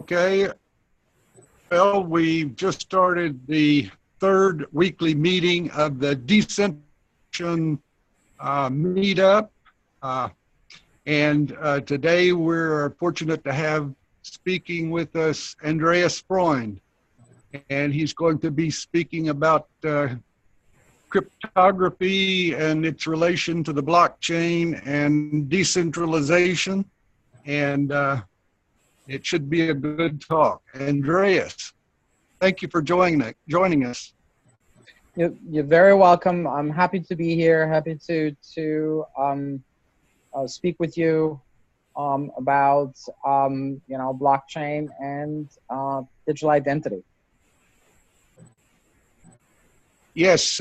Okay, well, we've just started the third weekly meeting of the Decentralization meetup. And today we're fortunate to have speaking with us Andreas Freund. And he's going to be speaking about cryptography and its relation to the blockchain and decentralization. And it should be a good talk. Andreas, thank you for joining us. You're very welcome. I'm happy to be here. Happy to speak with you about blockchain and digital identity. Yes,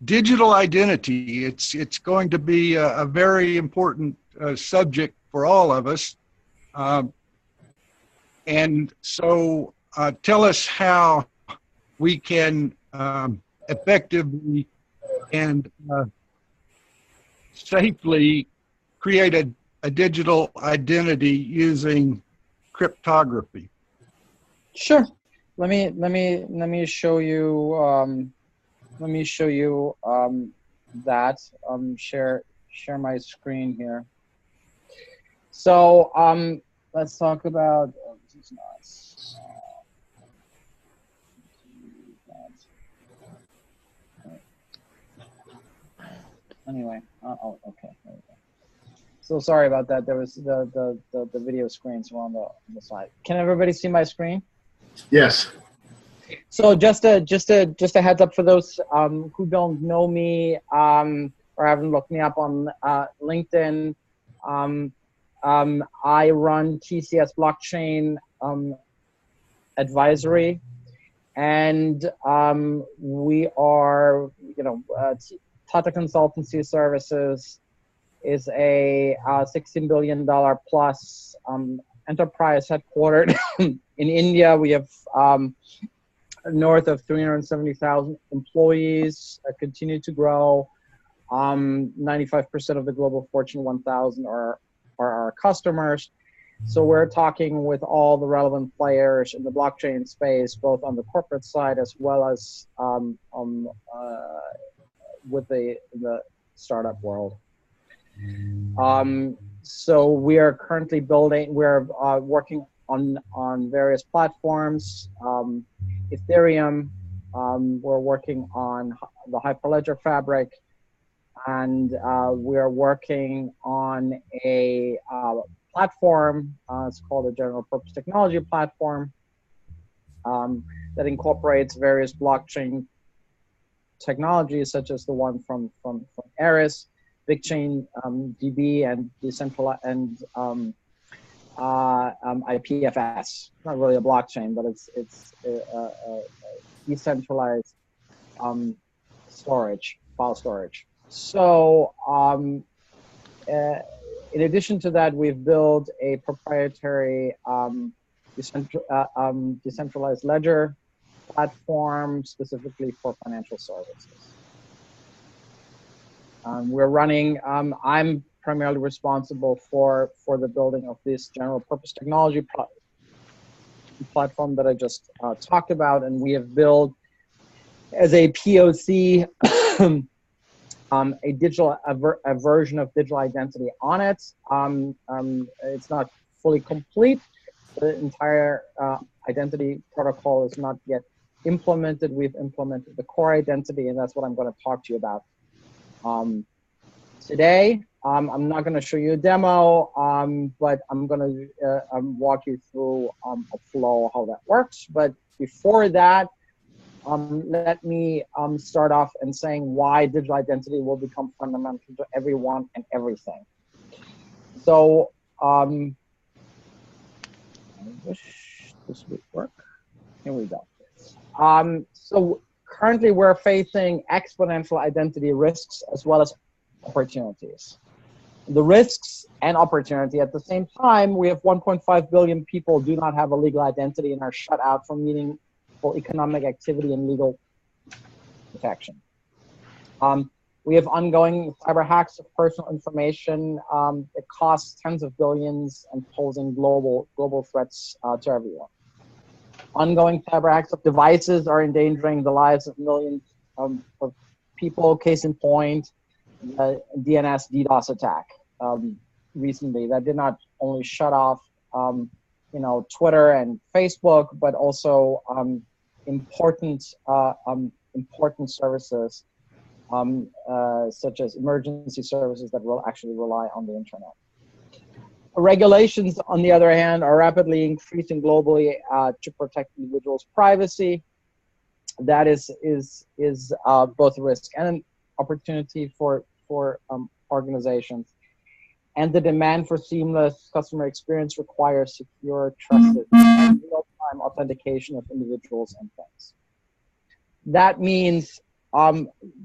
digital identity. It's going to be a very important subject for all of us. And so tell us how we can effectively and safely create a digital identity using cryptography. Sure. Let me show you. Let me show you that. Share my screen here. So let's talk about. Oh, this is nice. Anyway, oh, okay. There we go. So sorry about that. There was the video screens were on the side. Can everybody see my screen? Yes. So just a heads up for those who don't know me or haven't looked me up on LinkedIn. I run TCS Blockchain Advisory, and we are, Tata Consultancy Services is a $16 billion plus enterprise headquartered in India. We have north of 370,000 employees, continue to grow. 95% of the global Fortune 1000 are our customers. So we're talking with all the relevant players in the blockchain space, both on the corporate side as well as with the startup world. So we are currently we're working on various platforms. Ethereum, we're working on the Hyperledger fabric, and we're working on a platform, it's called a general purpose technology platform, that incorporates various blockchain technologies such as the one from Eris, BigChain DB, and Decentralized and IPFS. Not really a blockchain, but it's a decentralized storage, file storage. So in addition to that, we've built a proprietary decentralized ledger platform specifically for financial services. We're running, I'm primarily responsible for the building of this general purpose technology platform that I just talked about, and we have built as a POC a version of digital identity on it. It's not fully complete. The entire identity protocol is not yet implemented. We've implemented the core identity, and that's what I'm going to talk to you about today. I'm not going to show you a demo, but I'm going to walk you through a flow, how that works. But before that, let me start off and saying why digital identity will become fundamental to everyone and everything. So I wish this would work. Here we go. So currently we're facing exponential identity risks as well as opportunities. The risks and opportunity at the same time, we have 1.5 billion people do not have a legal identity and are shut out from meaningful economic activity and legal protection. We have ongoing cyber hacks of personal information. It costs tens of billions and posing global threats to everyone. Ongoing cyber hacks of devices are endangering the lives of millions of people. Case in point, the DNS DDoS attack recently that did not only shut off Twitter and Facebook, but also important services such as emergency services that will actually rely on the internet. Regulations, on the other hand, are rapidly increasing globally to protect individuals' privacy. That is both a risk and an opportunity for organizations. And the demand for seamless customer experience requires secure, trusted, and real-time authentication of individuals and things. That means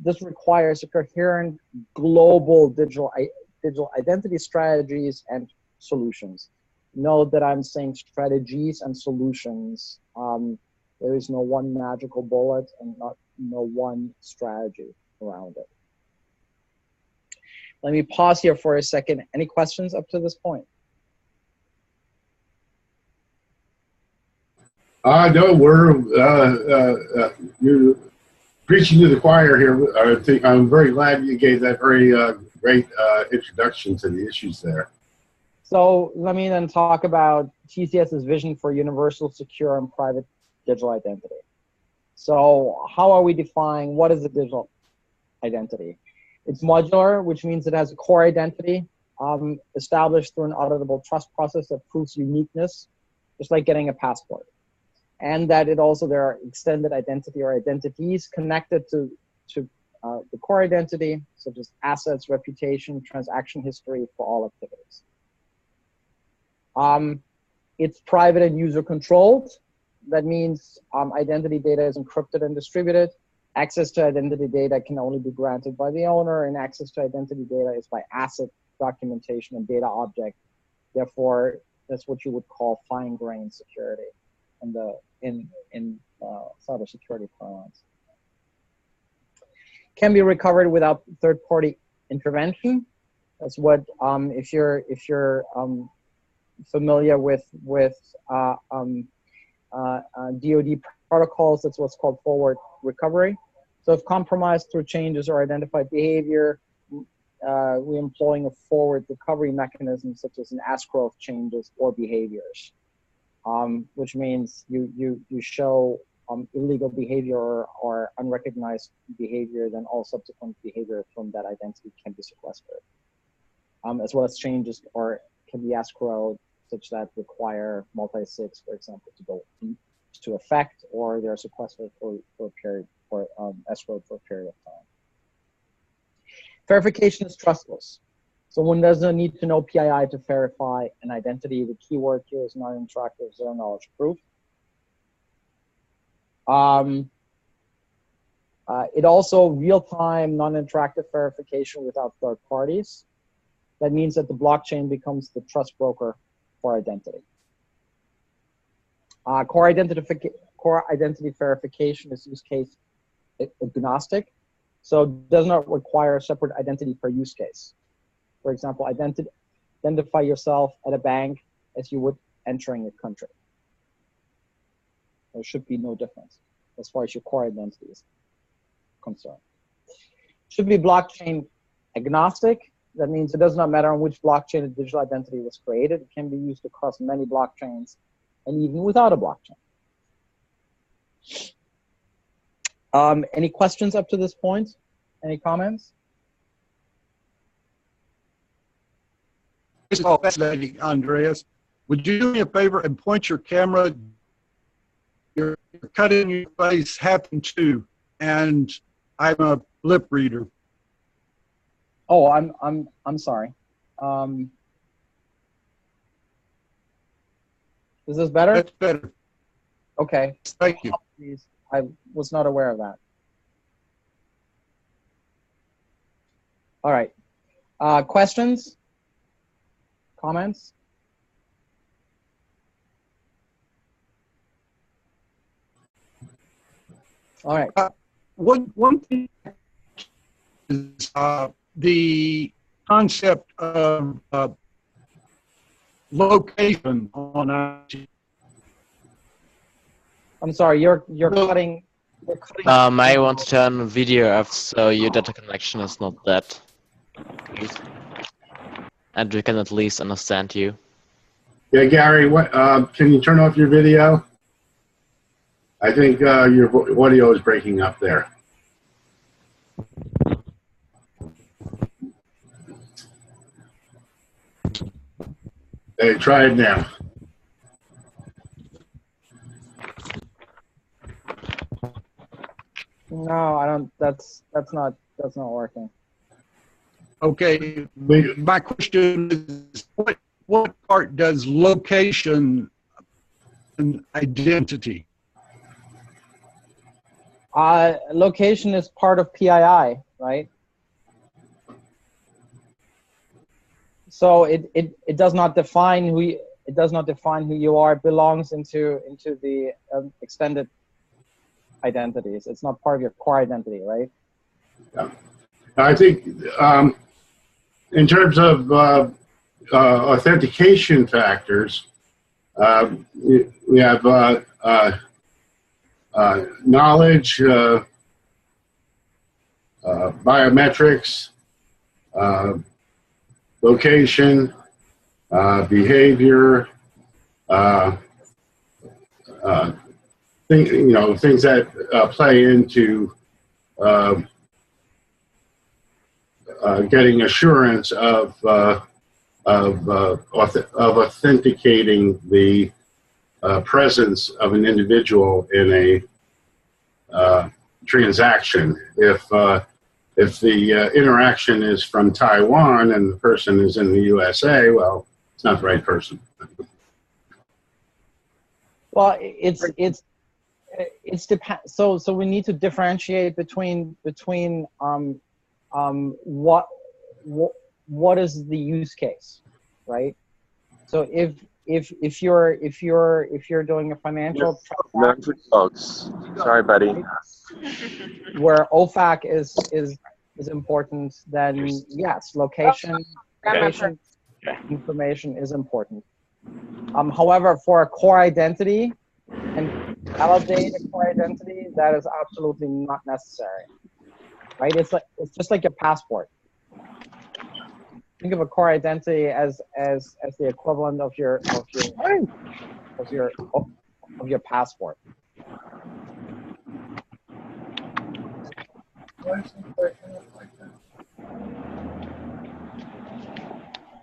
this requires a coherent global digital identity strategies and solutions. Note that I'm saying strategies and solutions. There is no one magical bullet and no one strategy around it. Let me pause here for a second. Any questions up to this point? No, you're preaching to the choir here. I'm very glad you gave that very great introduction to the issues there. So let me then talk about TCS's vision for universal, secure, and private digital identity. So how are we defining what is a digital identity? It's modular, which means it has a core identity established through an auditable trust process that proves uniqueness, just like getting a passport. And that there are extended identity or identities connected to the core identity, such as assets, reputation, transaction history for all activities. It's private and user controlled. That means identity data is encrypted and distributed. Access to identity data can only be granted by the owner, and access to identity data is by asset, documentation, and data object. Therefore, that's what you would call fine-grained security in cybersecurity parlance. Can be recovered without third-party intervention. That's what if you're familiar with DoD protocols, that's what's called forward recovery. So if compromised through changes or identified behavior, we're employing a forward recovery mechanism such as an escrow of changes or behaviors, which means you show illegal behavior or unrecognized behavior, then all subsequent behavior from that identity can be sequestered, as well as changes or can be escrowed, such that require multi-sigs, for example, to go into effect, or they're sequestered for a period, or escrowed for a period of time. Verification is trustless. So one doesn't need to know PII to verify an identity. The keyword here is non-interactive zero-knowledge proof. It also real-time non-interactive verification without third parties. That means that the blockchain becomes the trust broker for identity. Core identity verification is use case agnostic, so it does not require a separate identity per use case. For example, identify yourself at a bank as you would entering a country. There should be no difference as far as your core identity is concerned. Should be blockchain agnostic. That means it does not matter on which blockchain a digital identity was created. It can be used across many blockchains and even without a blockchain. Any questions up to this point? Any comments? This is all fascinating, Andreas. Would you do me a favor and point your camera? You're cutting your face happened to, and I'm a lip reader. Oh, I'm sorry. Is this better? That's better. Okay. Thank you. Please. I was not aware of that. All right. Questions? Comments? All right. One thing the concept of location on IT. I'm sorry, you're cutting. I want to turn video off so your data connection is not that good. And we can at least understand you. Yeah, Gary, what can you turn off your video? I think your audio is breaking up there. Hey, try it now. No, I don't. That's not working. Okay, my question is, what part does location and identity? Location is part of PII, right? So it does not define who you are. It belongs into the extended identities. It's not part of your core identity, right? Yeah. I think in terms of authentication factors, we have knowledge, biometrics, location, behavior, things that play into getting assurance of authenticating the presence of an individual in a transaction. If the interaction is from Taiwan and the person is in the USA, well, it's not the right person. Well, so we need to differentiate between what is the use case, right? So if you're doing a financial transaction, folks. Sorry, buddy. where OFAC is important, then yes, location information is important. However, for a core identity and validate a core identity, that is absolutely not necessary, right? It's just like your passport. Think of a core identity as the equivalent of your passport.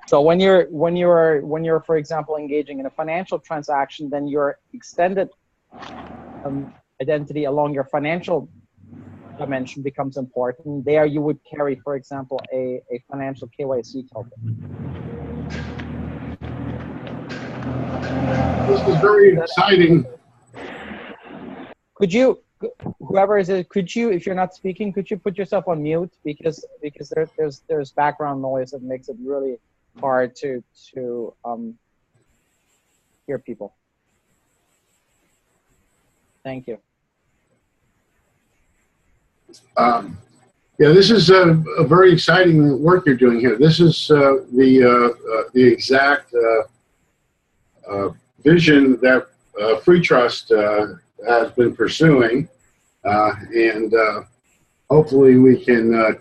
So when you're for example engaging in a financial transaction, then your extended identity along your financial dimension becomes important. There you would carry, for example, a financial KYC token. This is very exciting. Could you, whoever is it, could you, if you're not speaking, could you put yourself on mute, because there's background noise that makes it really hard to hear people. Thank you. Yeah, this is a very exciting work you're doing here. This is the exact vision that Free Trust has been pursuing, and hopefully we can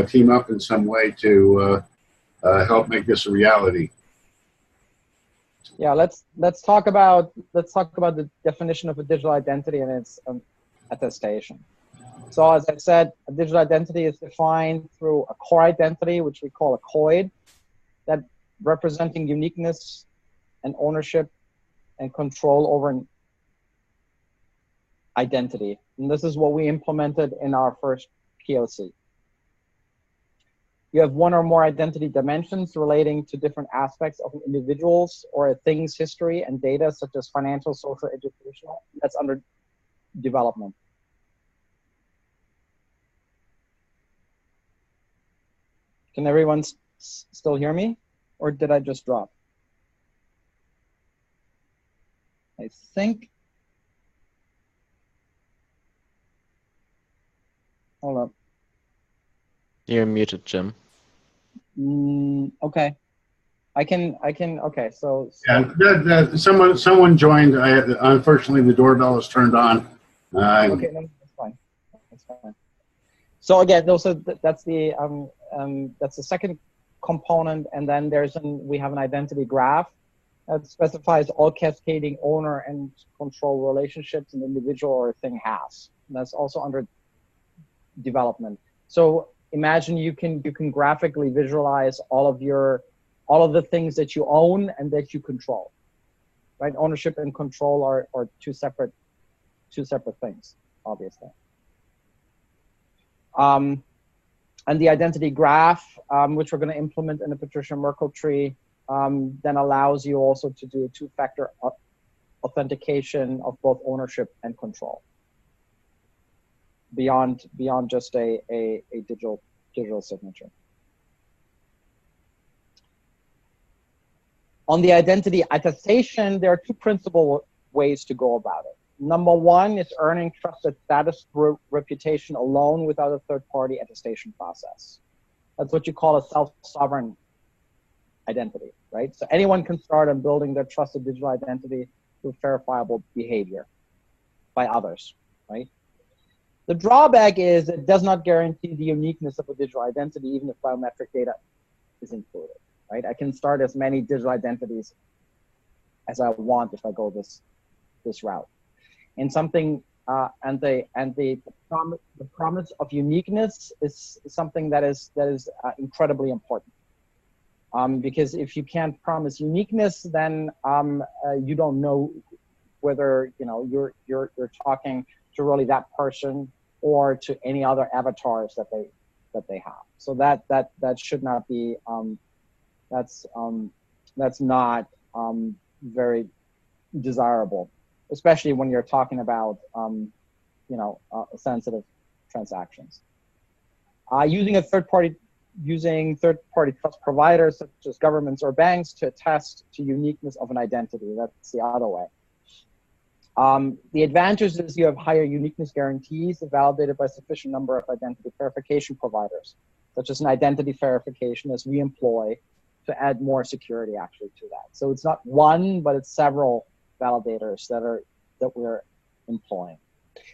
team up in some way to help make this a reality. Yeah, let's talk about the definition of a digital identity and its attestation. So as I said, a digital identity is defined through a core identity, which we call a COID, that representing uniqueness and ownership and control over an identity. And this is what we implemented in our first POC. You have one or more identity dimensions relating to different aspects of an individual's or a thing's history and data, such as financial, social, educational. That's under development. Can everyone still hear me, or did I just drop? I think. Hold up. You're muted, Jim. Okay. Okay, so. Yeah, someone joined. Unfortunately, the doorbell is turned on. Okay, no, that's fine. That's fine. So again, that's the second component, and then we have an identity graph that specifies all cascading owner and control relationships an individual or a thing has. And that's also under development. So imagine you can graphically visualize all of the things that you own and that you control, right? Ownership and control are two separate things, obviously. And the identity graph, which we're going to implement in the Patricia Merkle tree, then allows you also to do a two-factor authentication of both ownership and control beyond just a digital signature. On the identity attestation, there are two principal ways to go about it. Number one is earning trusted status through reputation alone without a third-party attestation process. That's what you call a self-sovereign identity, right? So anyone can start on building their trusted digital identity through verifiable behavior by others, right? The drawback is it does not guarantee the uniqueness of a digital identity, even if biometric data is included, right? I can start as many digital identities as I want if I go this route. And something the promise of uniqueness is something that is incredibly important. Because if you can't promise uniqueness, then you don't know whether you're talking to really that person or to any other avatars that they have. So that should not be that's not very desirable, especially when you're talking about sensitive transactions. Using third-party trust providers such as governments or banks to attest to uniqueness of an identity. That's the other way. The advantage is you have higher uniqueness guarantees validated by a sufficient number of identity verification providers, such as an identity verification as we employ to add more security actually to that. So it's not one, but it's several validators that we're employing.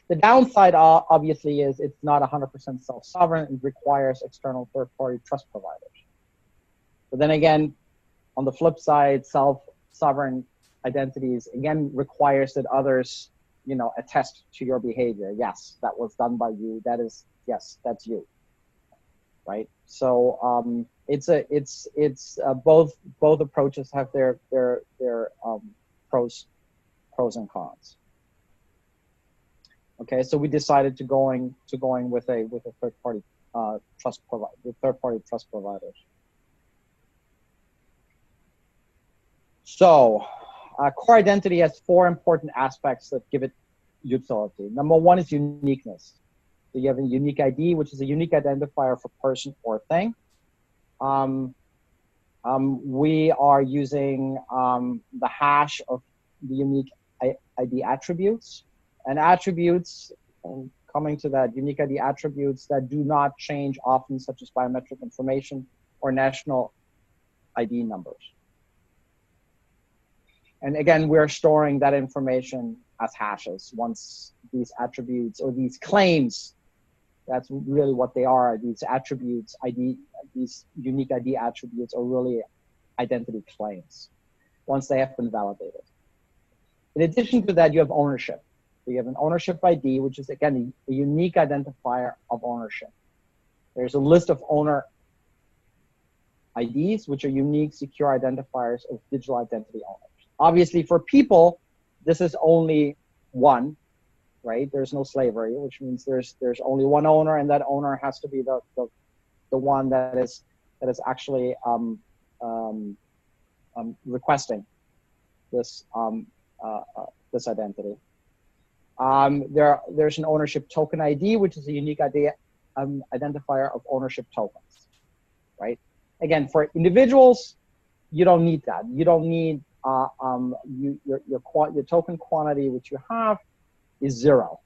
The downside obviously is it's not 100% self-sovereign and requires external third-party trust providers. But then again, on the flip side, self-sovereign identities again requires that others, attest to your behavior. Yes, that was done by you. That is, yes, that's you. Right. So it's both approaches have their pros and cons. Okay, so we decided to going with a third-party trust provider, with third-party trust providers. So, core identity has four important aspects that give it utility. Number one is uniqueness. So you have a unique ID, which is a unique identifier for person or thing. We are using the hash of the unique ID attributes. And attributes, coming to that, unique ID attributes that do not change often, such as biometric information or national ID numbers. And again, we're storing that information as hashes once these attributes or these claims, that's really what they are, these attributes, these unique ID attributes are really identity claims once they have been validated. In addition to that, you have ownership. So you have an ownership ID, which is, again, a unique identifier of ownership. There's a list of owner IDs, which are unique, secure identifiers of digital identity owners. Obviously, for people, this is only one, right? There's no slavery, which means there's only one owner, and that owner has to be the one that is actually requesting this this identity. There's an ownership token ID, which is a unique ID identifier of ownership tokens, right? Again, for individuals, you don't need that. You don't need your token quantity, which you have, is 0.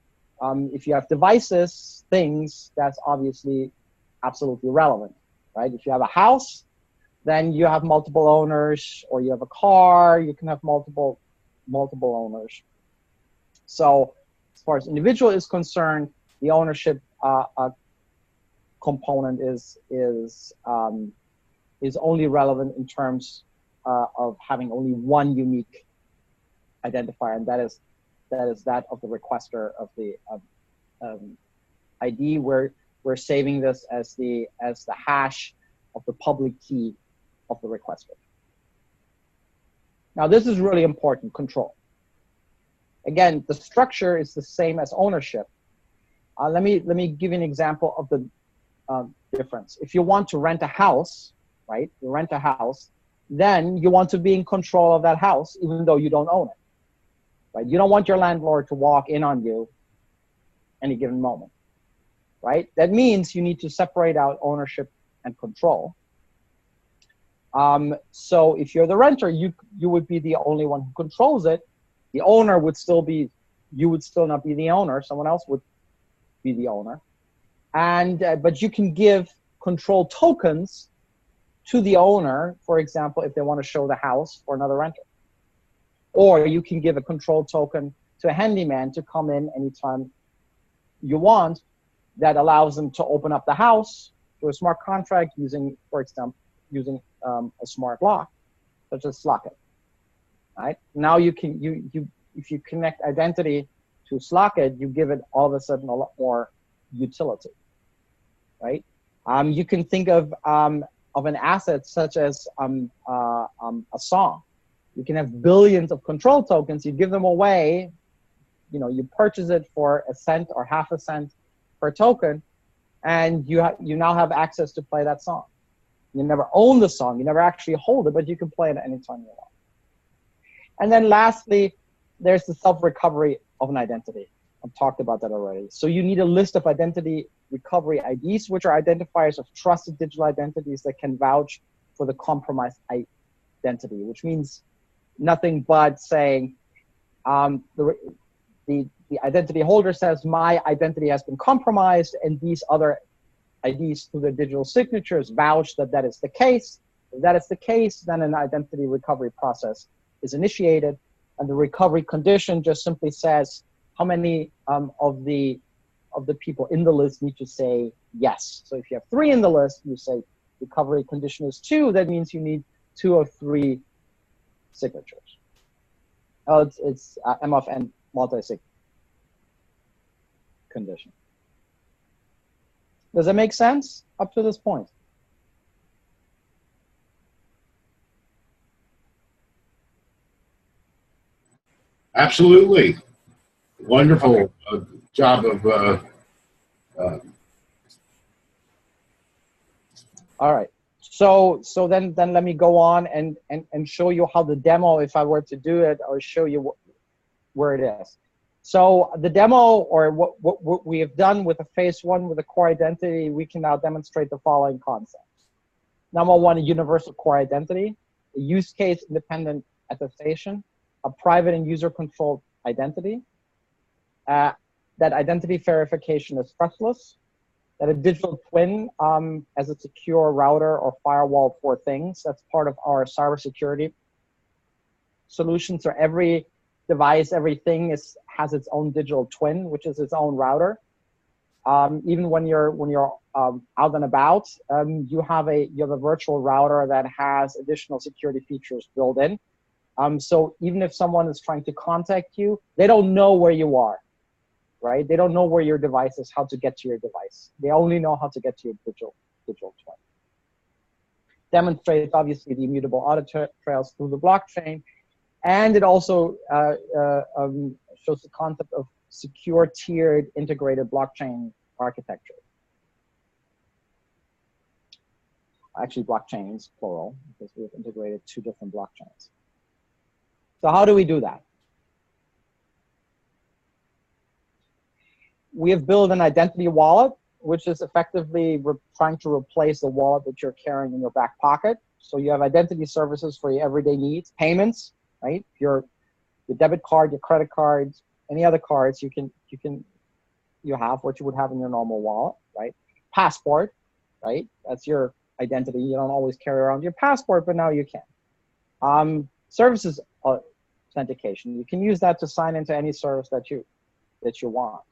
If you have devices, things, that's obviously absolutely relevant, right? If you have a house, then you have multiple owners, or you have a car, you can have multiple owners. So as far as individual is concerned, the ownership component is only relevant in terms of having only one unique identifier, and that is that of the requester of the ID. We're saving this as the hash of the public key of the requester. Now this is really important, control. Again, the structure is the same as ownership. Let me give you an example of the difference. If you want to rent a house, right? You rent a house, then you want to be in control of that house, even though you don't own it, right? You don't want your landlord to walk in on you any given moment, right? That means you need to separate out ownership and control. So if you're the renter, you would be the only one who controls it. The owner would still be, you would still not be the owner. Someone else would be the owner. And but you can give control tokens to the owner, for example, if they want to show the house for another renter. Or you can give a control token to a handyman to come in anytime you want, that allows them to open up the house through a smart contract using, for example, a smart lock, such as Slockit. Right? Now you can, if you connect identity to Slockit, you give it all of a sudden a lot more utility, right? You can think of an asset such as a song. You can have billions of control tokens. You give them away, you purchase it for a cent or half a cent per token, and you now have access to play that song. You never own the song, you never actually hold it, but you can play it anytime you want. And then lastly, there's the self-recovery of an identity. I've talked about that already. So you need a list of identity recovery IDs, which are identifiers of trusted digital identities that can vouch for the compromised identity, which means nothing but saying the identity holder says my identity has been compromised, and these other IDs through their digital signatures vouch that that is the case. If that is the case, then an identity recovery process is initiated, and the recovery condition just simply says how many of the people in the list need to say yes. So if you have 3 in the list, you say recovery condition is 2. That means you need 2 of 3 signatures. Oh, it's MFN multi-sig condition. Does that make sense up to this point? Absolutely. Wonderful job of all right. So then let me go on and show you how the demo, if I were to do it, I'll show you where it is. So the demo, or what we have done with the phase 1 with the core identity, we can now demonstrate the following concepts. Number 1, a universal core identity, a use case independent attestation, a private and user controlled identity, that identity verification is trustless, that a digital twin as a secure router or firewall for things. That's part of our cybersecurity solution. So every device, everything has its own digital twin, which is its own router. Even when you're out and about, you have a virtual router that has additional security features built in. So even if someone is trying to contact you, they don't know where you are, right? They don't know where your device is, how to get to your device. They only know how to get to your digital twin. Demonstrates obviously the immutable audit trails through the blockchain, and it also shows the concept of secure tiered integrated blockchain architecture. Actually, blockchains plural, because we've integrated 2 different blockchains. So how do we do that? We have built an identity wallet, which is effectively trying to replace the wallet that you're carrying in your back pocket. So you have identity services for your everyday needs, payments, right? Your debit card, your credit cards, any other cards you have what you would have in your normal wallet, right? Passport, right? That's your identity. You don't always carry around your passport, but now you can. Services authentication. You can use that to sign into any service that you want.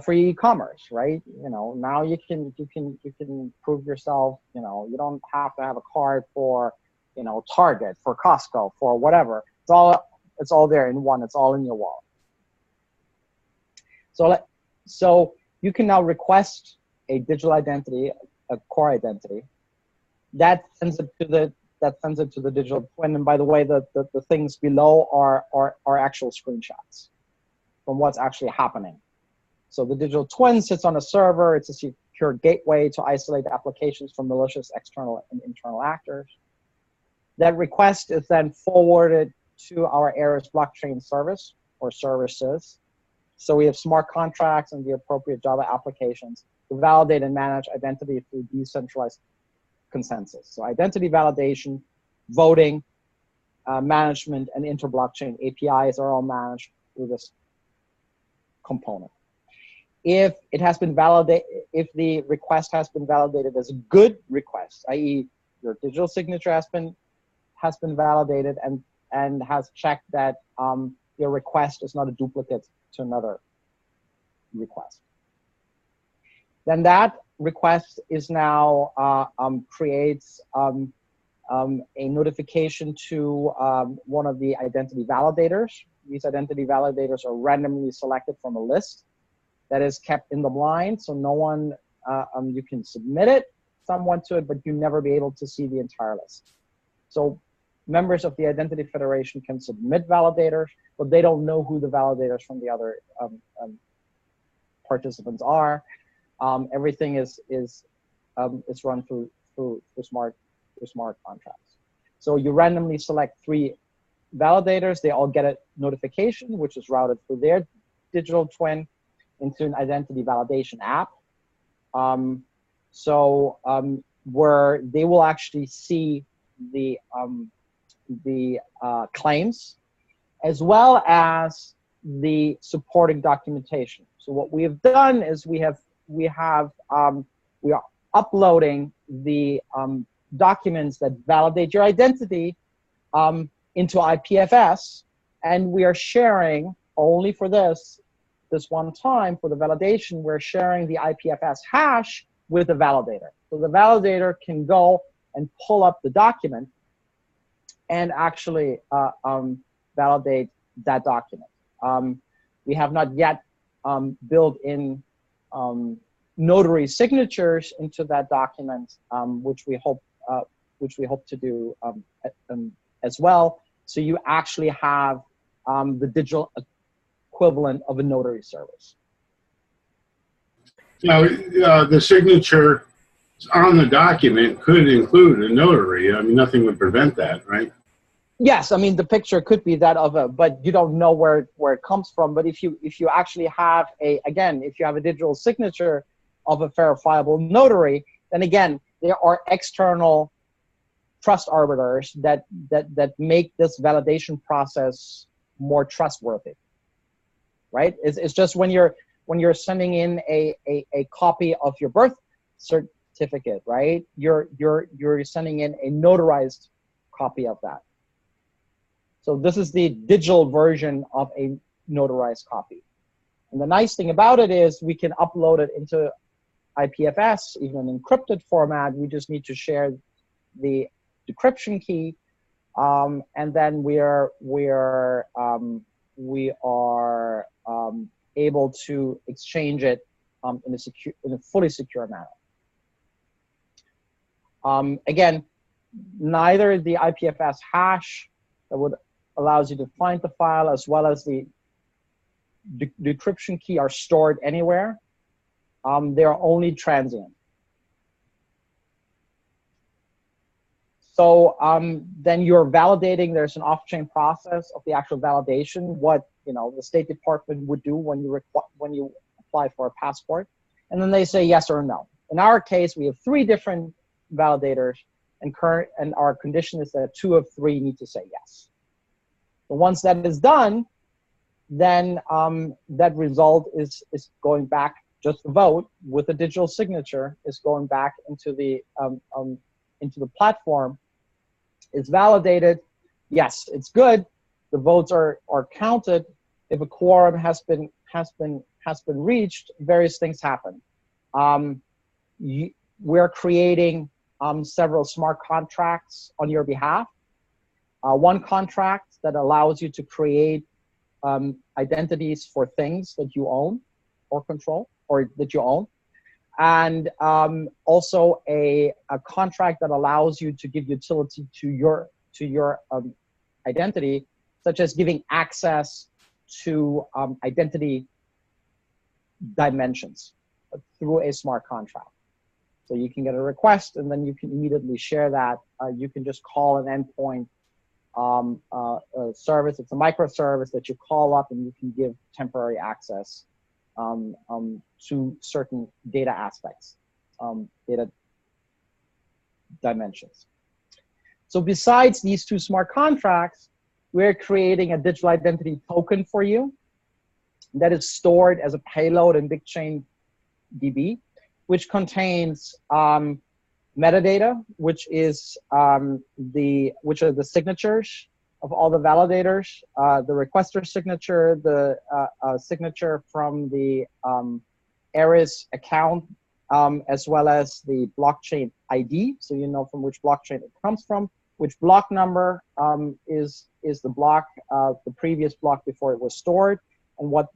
For e-commerce, right? You know, now you can prove yourself. You know, you don't have to have a card for, you know, Target, for Costco, for whatever. It's all there in one. It's all in your wallet. So you can now request a digital identity, a core identity, that sends it to the digital twin. And by the way, the things below are actual screenshots from what's actually happening. So the digital twin sits on a server. It's a secure gateway to isolate applications from malicious external and internal actors. That request is then forwarded to our eris blockchain service or services. So we have smart contracts and the appropriate Java applications to validate and manage identity through decentralized consensus. So identity validation, voting, management, and inter-blockchain APIs are all managed through this component. If it has been validated, if the request has been validated as a good request, i.e. your digital signature has been validated and has checked that your request is not a duplicate to another request, then that request is now creates a notification to one of the identity validators. These identity validators are randomly selected from a list that is kept in the blind, so no one, you can submit it, someone to it, but you never be able to see the entire list. So members of the Identity Federation can submit validators, but they don't know who the validators from the other participants are. Everything is run through smart contracts. So you randomly select 3 validators. They all get a notification, which is routed through their digital twin into an identity validation app. Where they will actually see the claims as well as the supporting documentation. So what we have done is we are uploading the documents that validate your identity into IPFS, and we are sharing only for this one time for the validation. We're sharing the IPFS hash with the validator, so the validator can go and pull up the document and actually validate that document. We have not yet built in notary signatures into that document, which we hope to do as well. So you actually have the digital equivalent of a notary service. Now, the signature on the document could include a notary. I mean, nothing would prevent that, right? Yes, I mean the picture could be that of a, but you don't know where it comes from. But if you actually have if you have a digital signature of a verifiable notary, then again there are external trust arbiters that make this validation process more trustworthy, right? It's just when you're sending in a copy of your birth certificate, right? You're sending in a notarized copy of that. So this is the digital version of a notarized copy. And the nice thing about it is we can upload it into IPFS, even an encrypted format. We just need to share the decryption key, and then we are able to exchange it in a fully secure manner. Again, neither the IPFS hash that would allows you to find the file as well as the decryption key are stored anywhere. They are only transient. So then you're validating. There's an off-chain process of the actual validation. What the State Department would do when you apply for a passport, and then they say yes or no. In our case, we have 3 different validators, and our condition is that 2 of 3 need to say yes. So once that is done, then that result is going back just the vote with a digital signature is going back into the platform. It's validated. Yes, it's good. The votes are counted. If a quorum has been reached, various things happen. We're creating several smart contracts on your behalf. One contract that allows you to create identities for things that you own or control, or that you own. And also a contract that allows you to give utility to your identity, such as giving access to identity dimensions through a smart contract. So you can get a request and then you can immediately share that. You can just call an endpoint service. It's a microservice that you call up and you can give temporary access to certain data aspects, data dimensions. So besides these two smart contracts, we're creating a digital identity token for you that is stored as a payload in BigChain DB, which contains metadata, which are the signatures of all the validators, the requester signature, the signature from the eris account, as well as the blockchain ID, so you know from which blockchain it comes from, which block number is the block, the previous block before it was stored, and what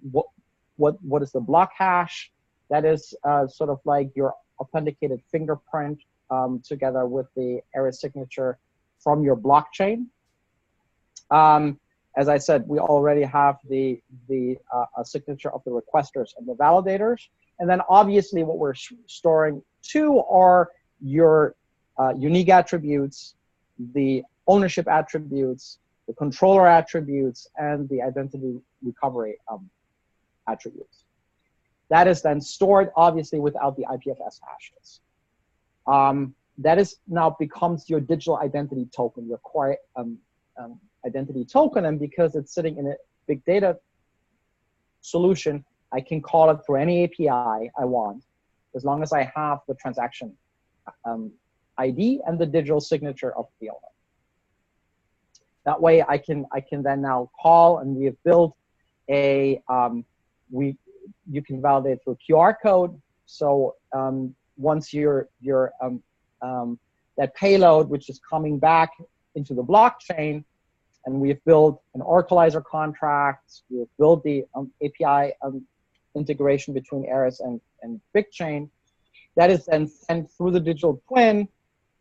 is the block hash. That is sort of like your authenticated fingerprint together with the eris signature from your blockchain. As I said, we already have the signature of the requesters and the validators. And then obviously what we're storing too are your unique attributes, the ownership attributes, the controller attributes, and the identity recovery attributes. That is then stored obviously without the IPFS hashes. That is now becomes your digital identity token, your core identity token, and because it's sitting in a big data solution, I can call it through any API I want, as long as I have the transaction ID and the digital signature of the owner. That way I can then now call, and we have built a, you can validate through QR code. So once that payload, which is coming back into the blockchain, and we've built an oracleizer contract, we've built the API integration between eris and BigChain, that is then sent through the digital twin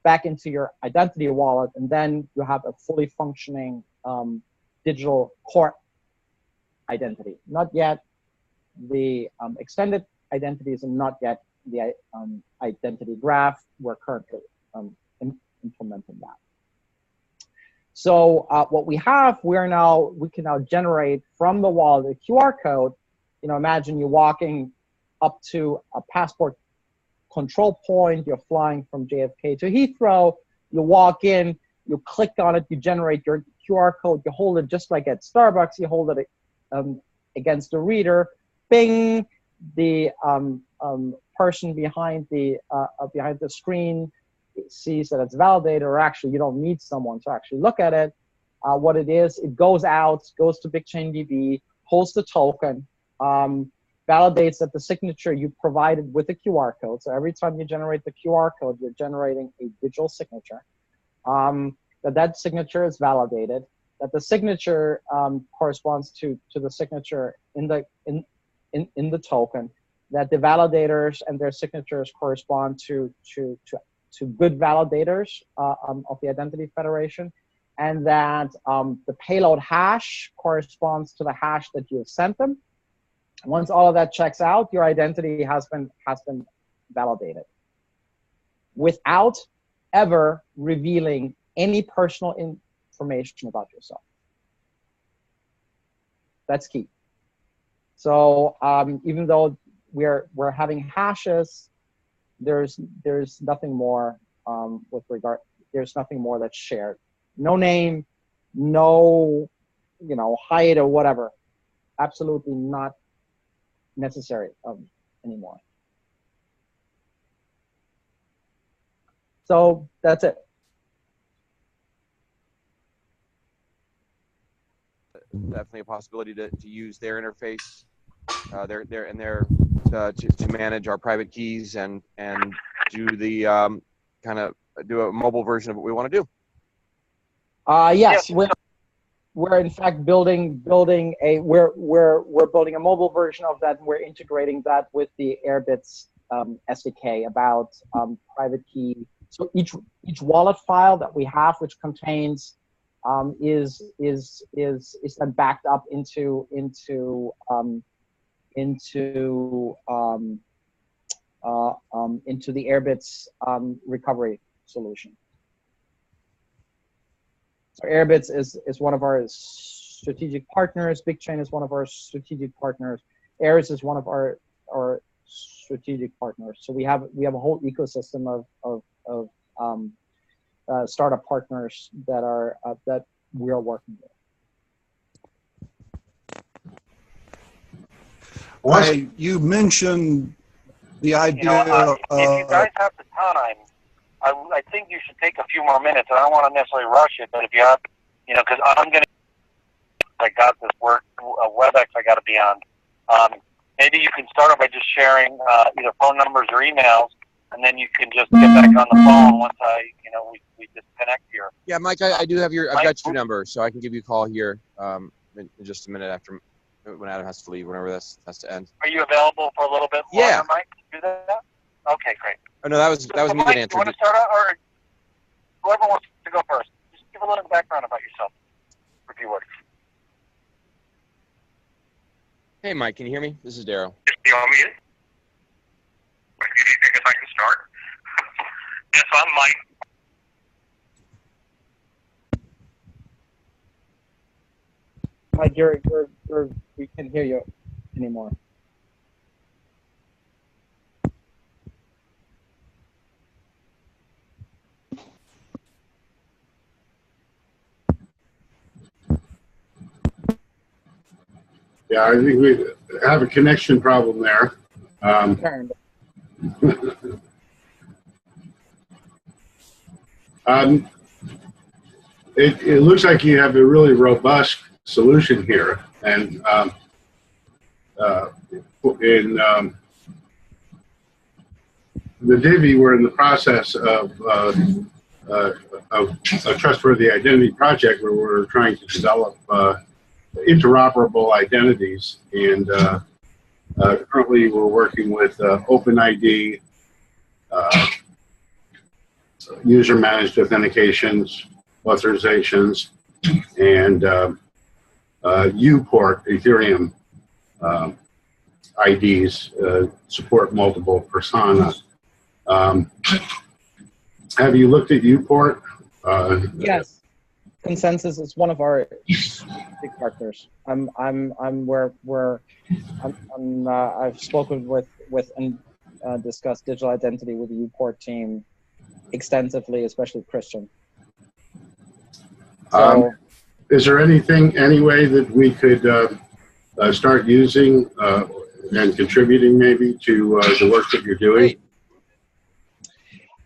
back into your identity wallet, and then you have a fully functioning digital core identity. Not yet the extended identities, and not yet the identity graph. We're currently implementing that. So what we have, we can now generate from the wallet a QR code. You know, imagine you're walking up to a passport control point, you're flying from JFK to Heathrow, you walk in, you click on it, you generate your QR code, you hold it just like at Starbucks, you hold it against the reader, bing, the person behind the screen sees that it's validated, or actually you don't need someone to actually look at it. What it is, it goes out, goes to BigChain DB, holds the token, validates that the signature you provided with the QR code. So every time you generate the QR code, you're generating a digital signature. That signature is validated. That the signature corresponds to the signature in the token. That the validators and their signatures correspond to good validators of the Identity Federation, and that the payload hash corresponds to the hash that you have sent them. Once all of that checks out, your identity has been validated without ever revealing any personal information about yourself. That's key. So even though we're having hashes, there's nothing more there's nothing more that's shared. No name, no height or whatever. Absolutely not necessary anymore. So that's it. Definitely a possibility to use their interface, to manage our private keys and do the kind of do a mobile version of what we want to do. Yes, we're in fact building a we're building a mobile version of that. And we're integrating that with the Airbits SDK about private key. So each wallet file that we have, which contains is then backed up into the Airbits recovery solution. So Airbits is one of our strategic partners. BigChain is one of our strategic partners. eris is one of our strategic partners. So we have a whole ecosystem of startup partners that we are working with. You mentioned the idea if you guys have the time, I think you should take a few more minutes. I don't want to necessarily rush it, but if you have, because I'm going to, I got this work, WebEx I got to be on. Maybe you can start off by just sharing either phone numbers or emails, and then you can just get back on the phone once we disconnect here. Yeah, Mike, I do have I've got your number, so I can give you a call here in just a minute after when Adam has to leave, whenever this has to end. Are you available for a little bit longer, Mike? Do that? Okay, great. Oh no, that was me Mike, that answered. You want to start out, or whoever wants to go first? Just give a little background about yourself, for a few words. Hey, Mike, can you hear me? This is Darrell. You want me to? Do you think if I can start? Yes, I'm Mike. Mike, we can't hear you anymore. Yeah, I think we have a connection problem there. It looks like you have a really robust solution here, and in the Divi, we're in the process of a trustworthy identity project where we're trying to develop interoperable identities, and currently we're working with OpenID, user-managed authentications, authorizations, and UPort, Ethereum IDs support multiple persona. Have you looked at UPort? Yes. Consensus is one of our big partners. I've spoken with and discussed digital identity with the UPort team extensively, especially Christian. So, is there any way that we could start using and contributing maybe to the work that you're doing?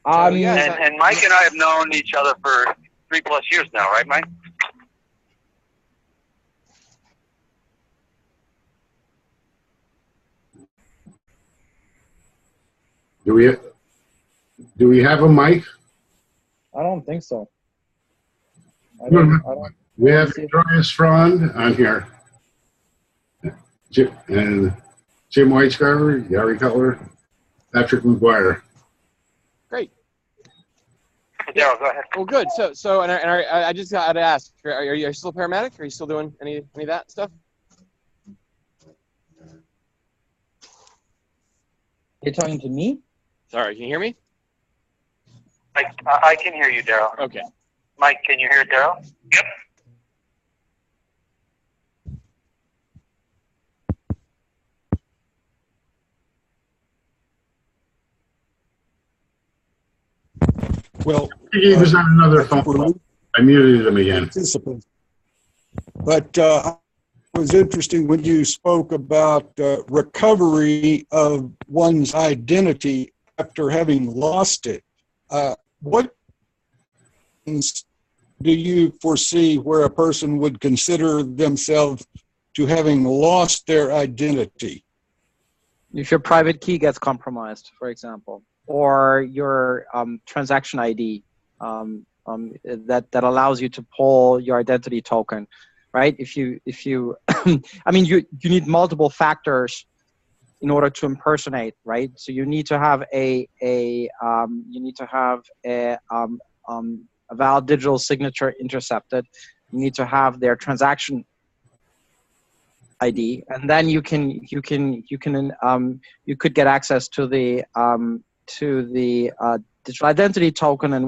And Mike and I have known each other for 3+ years now, right, Mike? Do we have a mic? I don't think so. We have Andreas Freund on here, and Jim Whitescarver, Gary Cutler, Patrick McGuire. Great. Yeah, go ahead. Well, good. So, I just got to ask: are you still a paramedic? Are you still doing any of that stuff? You're talking to me? Sorry, can you hear me? I can hear you, Darrell. Okay. Mike, can you hear Darrell? Yep. Well, He was on another phone call. I muted him again. Participants. But was interesting when you spoke about recovery of one's identity after having lost it. What do you foresee where a person would consider themselves to having lost their identity? If your private key gets compromised, for example, or your transaction ID that allows you to pull your identity token, right? If you, I mean, you need multiple factors in order to impersonate, right? So you need to have a valid digital signature intercepted. You need to have their transaction ID, and then you could get access to the digital identity token, and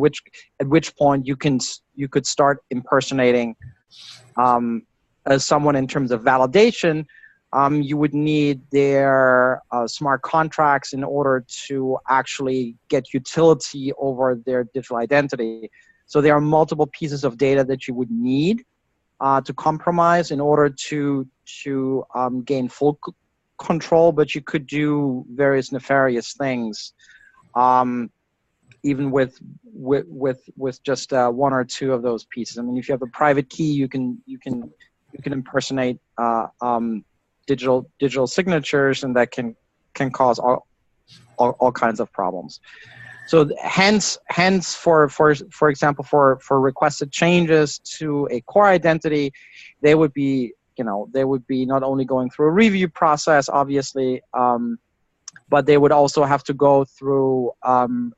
at which point you could start impersonating as someone in terms of validation. You would need their smart contracts in order to actually get utility over their digital identity. So there are multiple pieces of data that you would need to compromise in order to gain full control, but you could do various nefarious things, even with just one or two of those pieces. I mean, if you have a private key, you can impersonate digital signatures, and that can cause all kinds of problems. So hence for example, for requested changes to a core identity, they would be not only going through a review process, obviously, but they would also have to go through an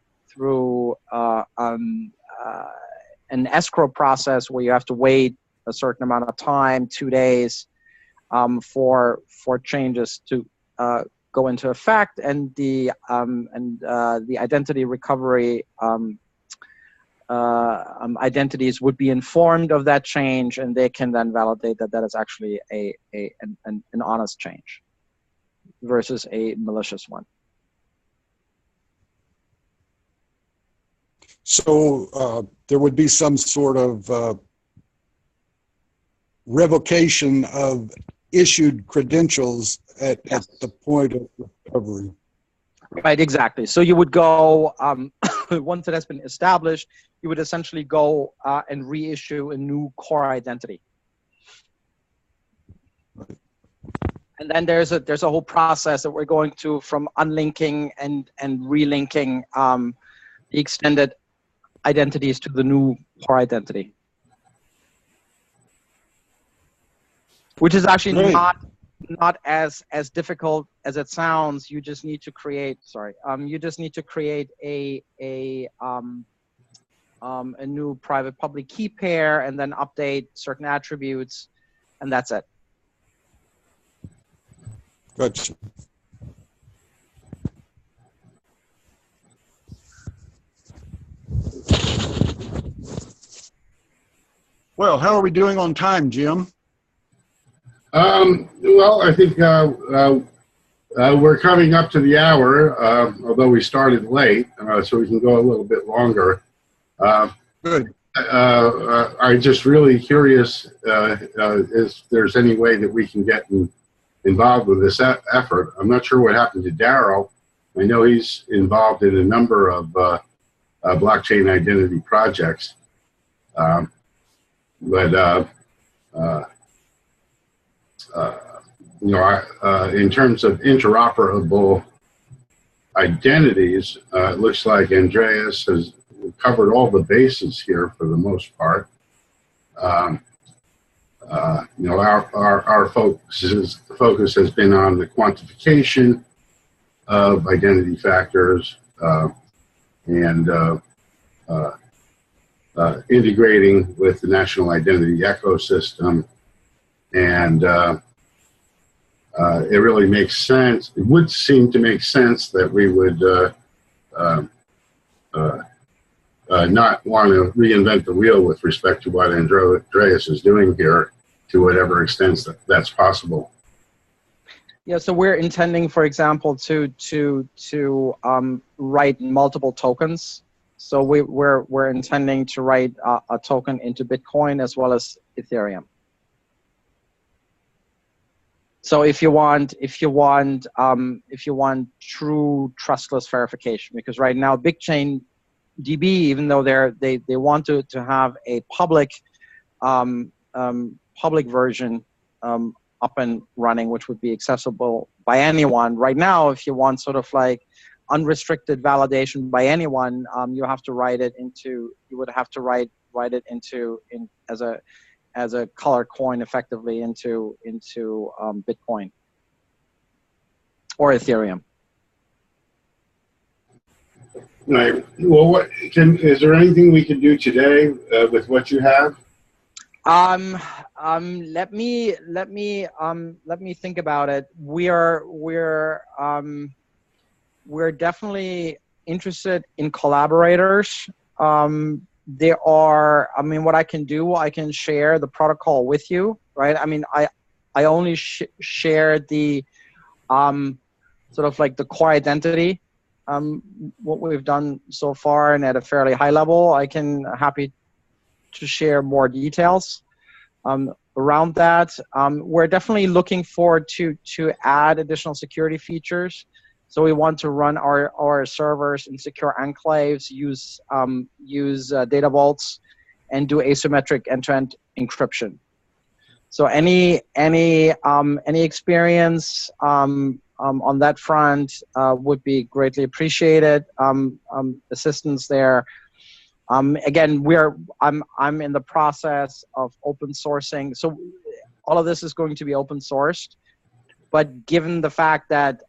escrow process where you have to wait a certain amount of time, 2 days, for changes to go into effect, and the identity recovery identities would be informed of that change, and they can then validate that is actually an honest change versus a malicious one. So there would be some sort of revocation of issued credentials at the point of recovery. Right, exactly. So you would go, once it has been established, you would essentially go and reissue a new core identity. Right. And then there's a whole process that we're going to, from unlinking and relinking the extended identities to the new core identity, which is actually not as difficult as it sounds. You just need to create a new private public key pair, and then update certain attributes, and that's it. Gotcha. Well, how are we doing on time, Jim? Well, I think we're coming up to the hour, although we started late, so we can go a little bit longer. Good. I'm just really curious if there's any way that we can get involved with this effort. I'm not sure what happened to Darrell. I know he's involved in a number of blockchain identity projects, in terms of interoperable identities, it looks like Andreas has covered all the bases here for the most part. Our focus has been on the quantification of identity factors and integrating with the national identity ecosystem. And it really makes sense. It would seem to make sense that we would not want to reinvent the wheel with respect to what Andreas is doing here, to whatever extent that's possible. Yeah, so we're intending, for example, to write multiple tokens. So we're intending to write a token into Bitcoin as well as Ethereum. So if you want true trustless verification, because right now BigChain DB, even though they want to have a public public version up and running, which would be accessible by anyone. Right now, if you want sort of like unrestricted validation by anyone, you have to write it into. You would have to write it into as a color coin effectively into Bitcoin or Ethereum. Right. Well, is there anything we can do today with what you have? Let me think about it. We're definitely interested in collaborators. There are, I mean, what I can do, I can share the protocol with you, right? I mean, I only share the sort of like the core identity, what we've done so far, and at a fairly high level. I can happy to share more details around that. We're definitely looking forward to add additional security features. So we want to run our servers in secure enclaves, use data vaults, and do asymmetric end-to-end encryption. So any experience on that front would be greatly appreciated. Assistance there. Again, I'm in the process of open sourcing. So all of this is going to be open sourced, but given the fact that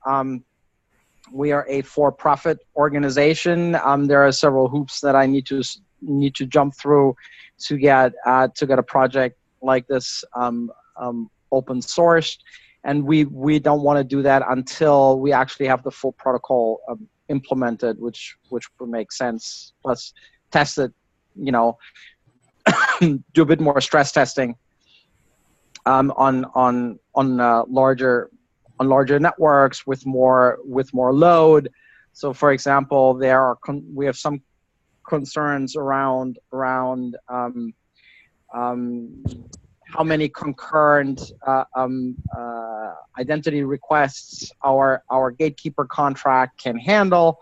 we are a for-profit organization, there are several hoops that I need to jump through to get a project like this open sourced, and we don't want to do that until we actually have the full protocol implemented, which would make sense. Plus, test it, you know, do a bit more stress testing on larger networks with more load. So, for example, we have some concerns around how many concurrent identity requests our gatekeeper contract can handle.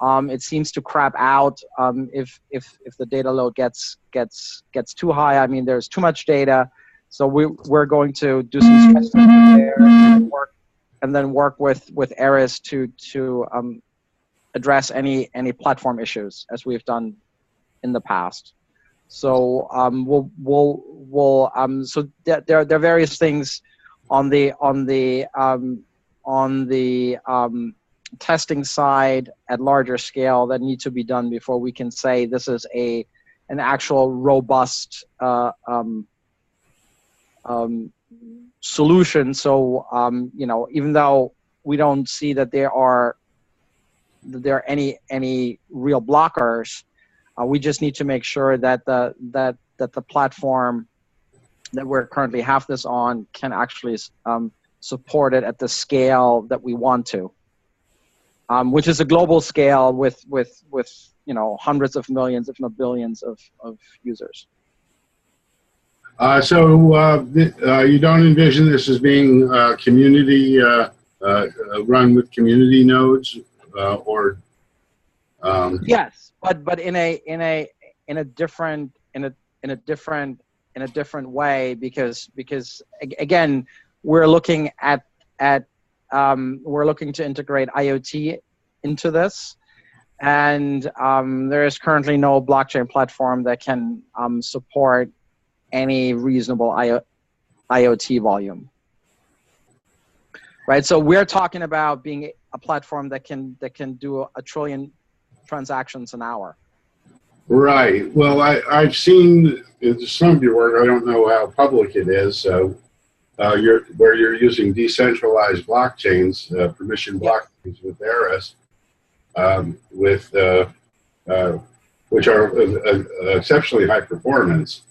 It seems to crap out if the data load gets too high. I mean, there's too much data, so we're going to do some stress testing there and then work with eris to address any platform issues as we've done in the past. So so there are various things on the testing side at larger scale that need to be done before we can say this is an actual robust solution. So you know, even though we don't see that there are any real blockers, we just need to make sure that the platform that we're currently have this on can actually support it at the scale that we want to, which is a global scale with you know, hundreds of millions, if not billions, of users. So you don't envision this as being community run with community nodes, or? Yes, but in a different way, because again, we're looking we're looking to integrate IoT into this, and there is currently no blockchain platform that can support any reasonable IoT volume. Right, so we're talking about being a platform that can do 1 trillion transactions an hour. Right. Well, I've seen some of your work. I don't know how public it is. Where you're using decentralized blockchains, permission blockchains with eris, which are exceptionally high performance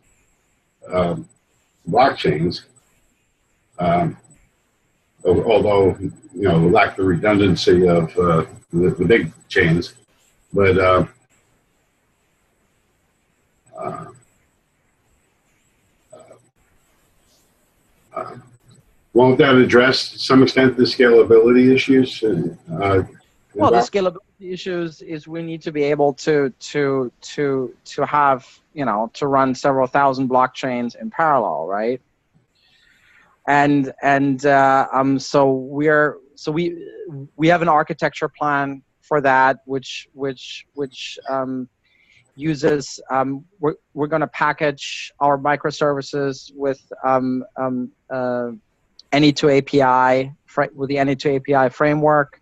blockchains. Although, you know, lack the redundancy of the big chains, but won't that address to some extent the scalability issues? Well, the scalability issues is we need to be able to have, you know, to run several thousand blockchains in parallel, right? So we have an architecture plan for that, which uses we're going to package our microservices with NE2 API with the NE2 API framework.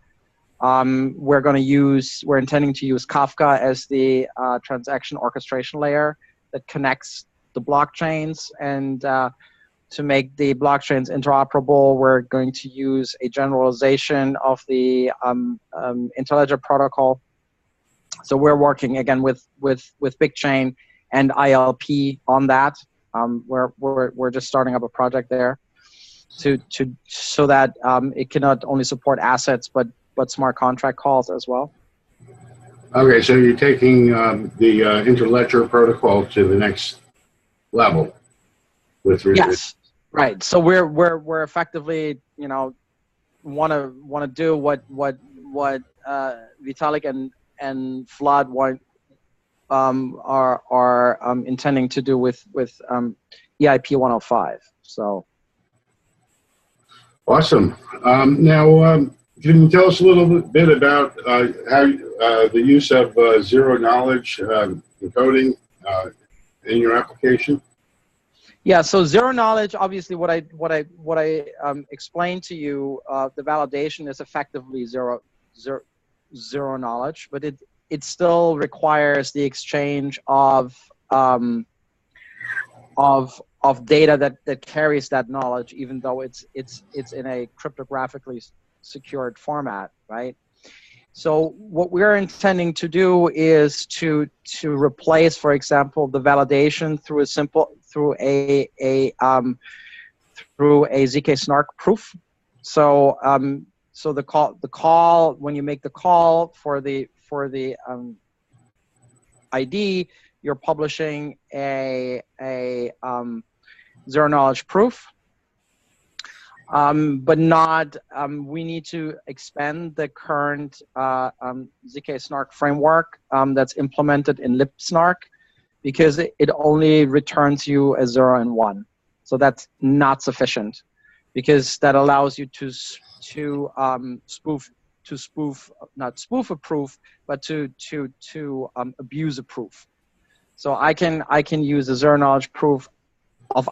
We're intending to use Kafka as the transaction orchestration layer that connects the blockchains, and to make the blockchains interoperable, we're going to use a generalization of the interledger protocol. So we're working again with BigChain and ILP on that. We're just starting up a project there so that it can not only support assets but smart contract calls as well. Okay, so you're taking the interledger protocol to the next level. Yes, right. So we're effectively, you know, want to do what Vitalik and Vlad are intending to do with EIP 105. So awesome. Now, can you tell us a little bit about how the use of zero knowledge encoding in your application? Yeah, so zero knowledge, obviously what I explained to you, the validation is effectively zero knowledge, but it still requires the exchange of data that carries that knowledge, even though it's in a cryptographically secured format, right? So what we're intending to do is to replace, for example, the validation through a Zk Snark proof. So the call when you make the call for the ID, you're publishing a zero knowledge proof. But not, we need to expand the current Zk Snark framework that's implemented in LibSnark, because it only returns you a 0 and 1. So that's not sufficient, because that allows you to not spoof a proof, but to abuse a proof. So I can use a zero knowledge proof of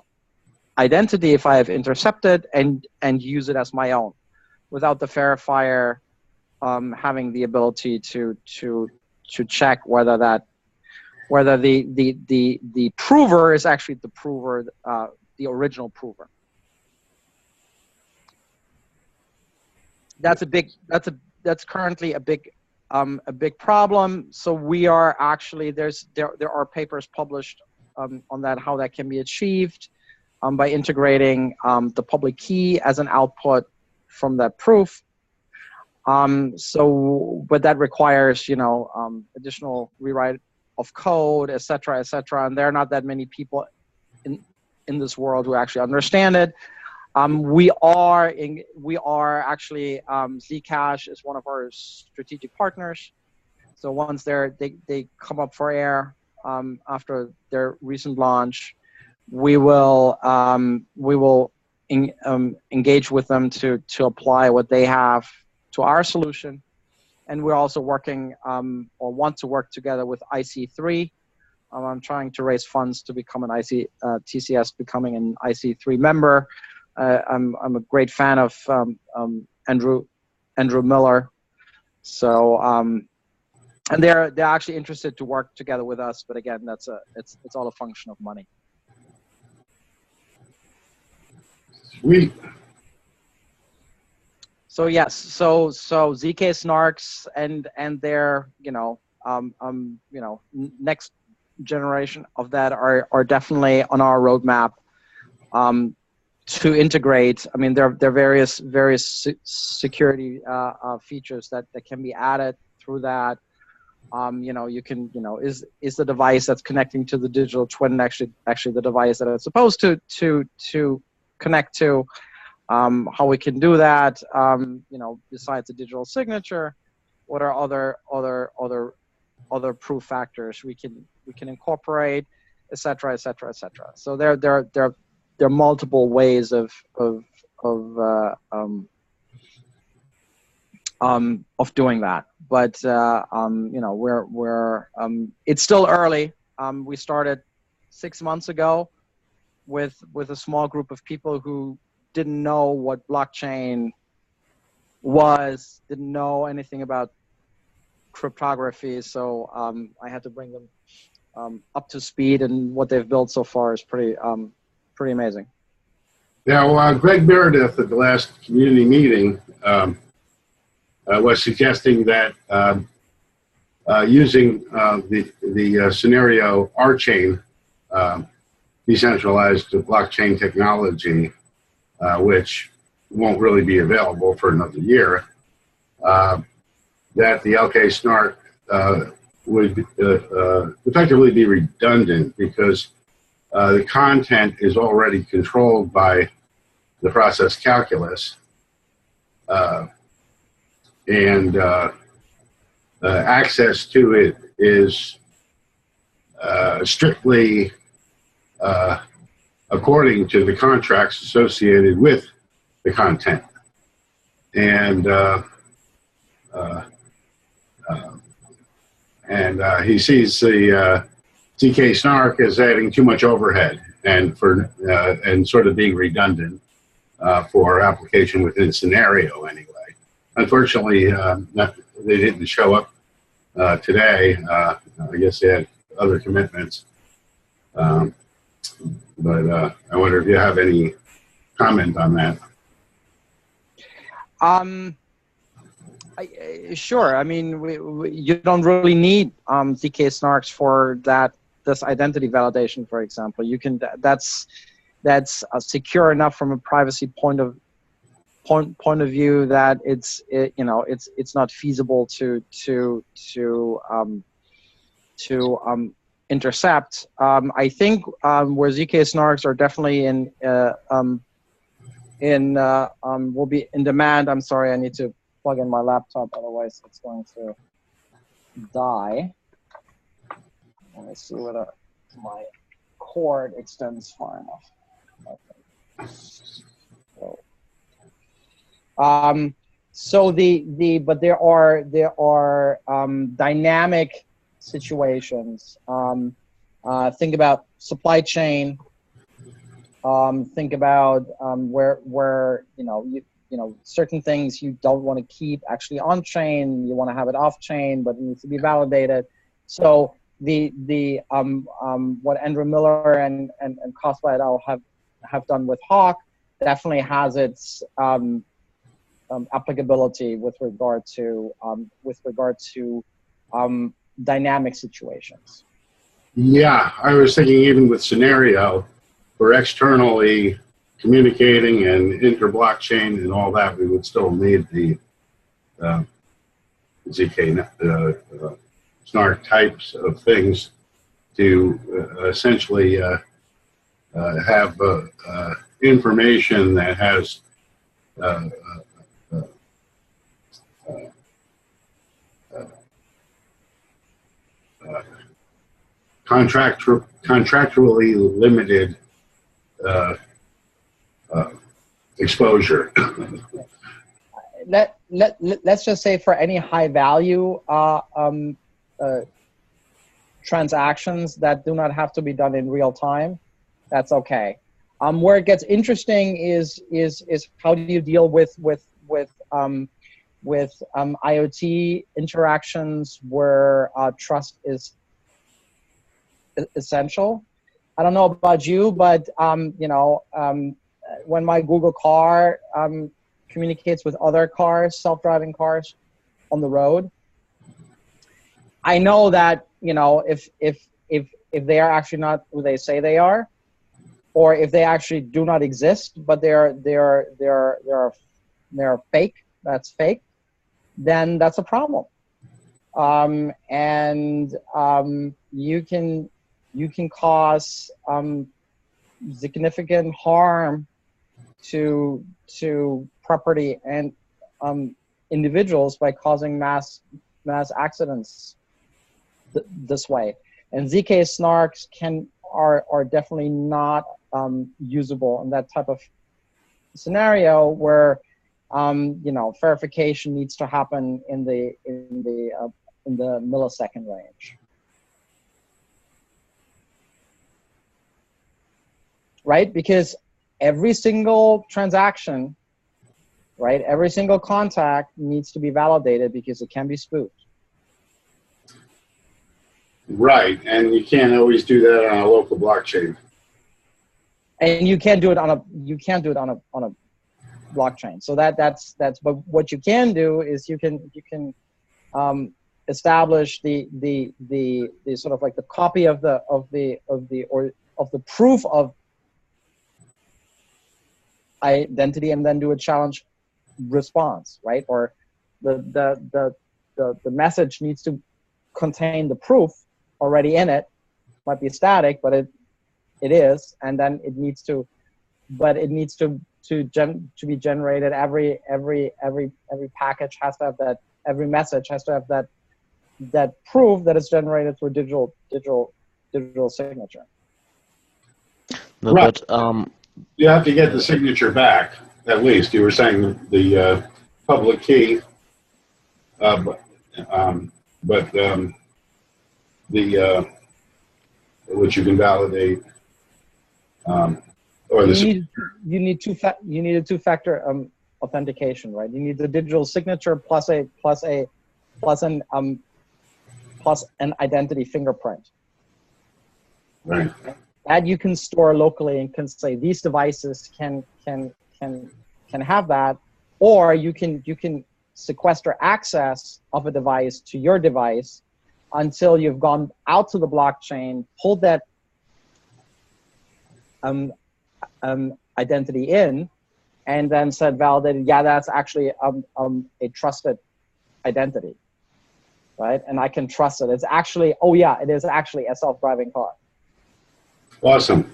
identity if I have intercepted and use it as my own, without the verifier having the ability to check whether the prover is actually the prover, the original prover. That's currently a big problem. So we are actually, there are papers published on that, how that can be achieved. By integrating the public key as an output from that proof. But that requires, you know, additional rewrite of code, et cetera, and there are not that many people in this world who actually understand it. We are actually, Zcash is one of our strategic partners. So once they come up for air after their recent launch, we will engage with them to apply what they have to our solution, and we're also working or want to work together with IC3. I'm trying to raise funds to become an TCS becoming an IC3 member. I'm a great fan of Andrew Miller, so and they're actually interested to work together with us. But again, it's all a function of money. Sweet. So yes, so Zk Snarks and their next generation of that are definitely on our roadmap to integrate. I mean, there are various security features that can be added through that. You can, is the device that's connecting to the digital twin actually the device that it's supposed to connect to? how we can do that, you know, besides the digital signature, what are other proof factors we can incorporate, et cetera, et cetera, et cetera. So there are multiple ways of doing that. But you know, it's still early. We started 6 months ago with a small group of people who didn't know what blockchain was, didn't know anything about cryptography. So I had to bring them up to speed, and what they've built so far is pretty amazing. Now, Greg Meredith at the last community meeting was suggesting that using the scenario R-chain, decentralized blockchain technology, which won't really be available for another year, that the LK Snark would effectively be redundant because the content is already controlled by the process calculus, and access to it is strictly according to the contracts associated with the content. And he sees the ZK Snark as adding too much overhead and sort of being redundant for application within scenario anyway. Unfortunately, they didn't show up today. I guess they had other commitments. But I wonder if you have any comment on that. Sure. I mean, you don't really need ZK Snarks for this identity validation, for example. You can that's secure enough from a privacy point of view that it's not feasible to intercept. I think where ZK Snarks are definitely will be in demand. I'm sorry, I need to plug in my laptop, otherwise it's going to die. Let me see whether my cord extends far enough. Okay. But there are dynamic situations. Think about supply chain. Think about where certain things you don't want to keep actually on chain. You want to have it off chain, but it needs to be validated. So what Andrew Miller and Cospa et al. have done with Hawk definitely has its applicability with regard to dynamic situations. Yeah, I was thinking even with scenario, for externally communicating and inter-blockchain and all that, we would still need the ZK Snark types of things to essentially have information that has contractually limited exposure. Let's just say for any high value transactions that do not have to be done in real time, that's okay. Where it gets interesting is how do you deal with IoT interactions where trust is essential. I don't know about you, but when my Google car communicates with other cars, self-driving cars on the road, I know that if they are actually not who they say they are, or if they actually do not exist, but they're fake, that's fake, then that's a problem. You can cause significant harm to property and individuals by causing mass accidents this way. And ZK snarks are definitely not usable in that type of scenario where verification needs to happen in the millisecond range. Right? Because every single transaction, right, every single contact needs to be validated because it can be spoofed. Right, and you can't always do that on a local blockchain. And you can't do it on a blockchain. So that's but what you can do is you can establish the sort of like the copy of the proof of identity and then do a challenge response, right? Or the message needs to contain the proof already in it. Might be static, but it is, and then it needs to be generated. Every package has to have that. Every message has to have that proof that it's generated through digital signature. No, right. But you have to get the signature back, at least. You were saying the public key, which you can validate, or the you need a two-factor authentication, right? You need the digital signature plus an identity fingerprint. right. That you can store locally and can say these devices can have that, or you can sequester access of a device to your device until you've gone out to the blockchain, pulled that identity in, and then said validated, yeah, that's actually a trusted identity, right? And I can trust it. It's actually, oh yeah, it is actually a self-driving car. Awesome.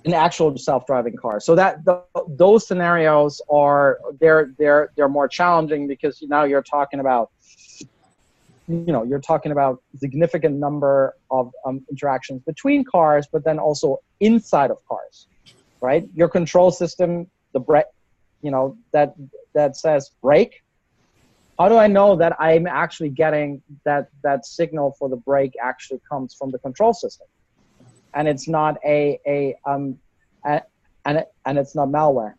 An actual self-driving car. So that those scenarios are they're more challenging because now you're talking about significant number of interactions between cars, but then also inside of cars, right? Your control system, the brake, that says brake. How do I know that I'm actually getting that signal for the brake actually comes from the control system? And it's not and it's not malware,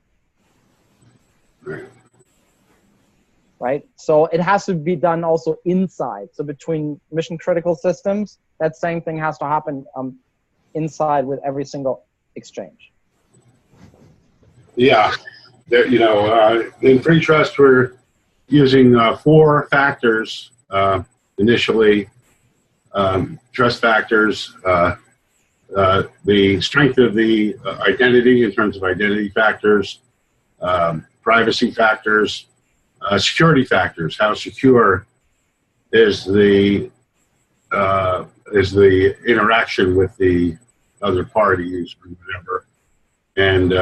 right? So it has to be done also inside. So between mission critical systems, that same thing has to happen inside with every single exchange. Yeah, in free trust we're using 4 factors initially. Trust factors. The strength of the identity in terms of identity factors, privacy factors, security factors. How secure is the interaction with the other parties or whatever, and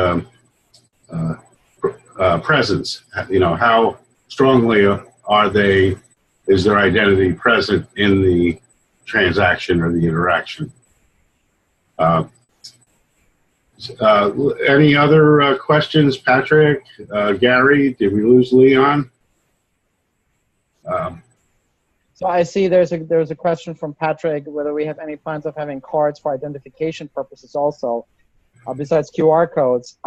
presence. How strongly is their identity present in the transaction or the interaction? Any other questions, Patrick, Gary? Did we lose Leon? So I see there's a question from Patrick whether we have any plans of having cards for identification purposes also, besides QR codes.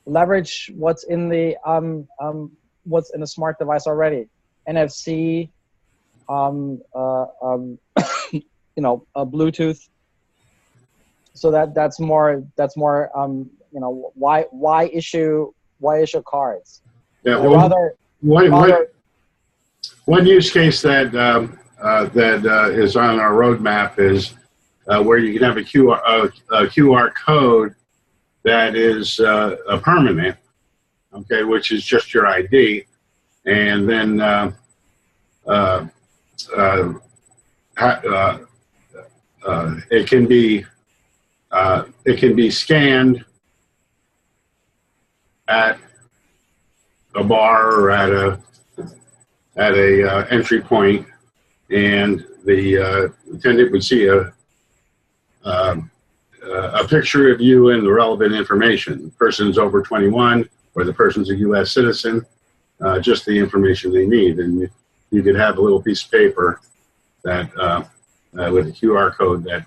Leverage what's in the smart device already, NFC, Bluetooth. So that's more why issue cards? Yeah, well, one use case that is on our roadmap is where you can have a QR code that is permanent, okay, which is just your ID, and then it can be scanned at a bar or at a entry point, and the attendant would see a picture of you and the relevant information. The person's over 21, or the person's a U.S. citizen, just the information they need. And you could have a little piece of paper that with a QR code that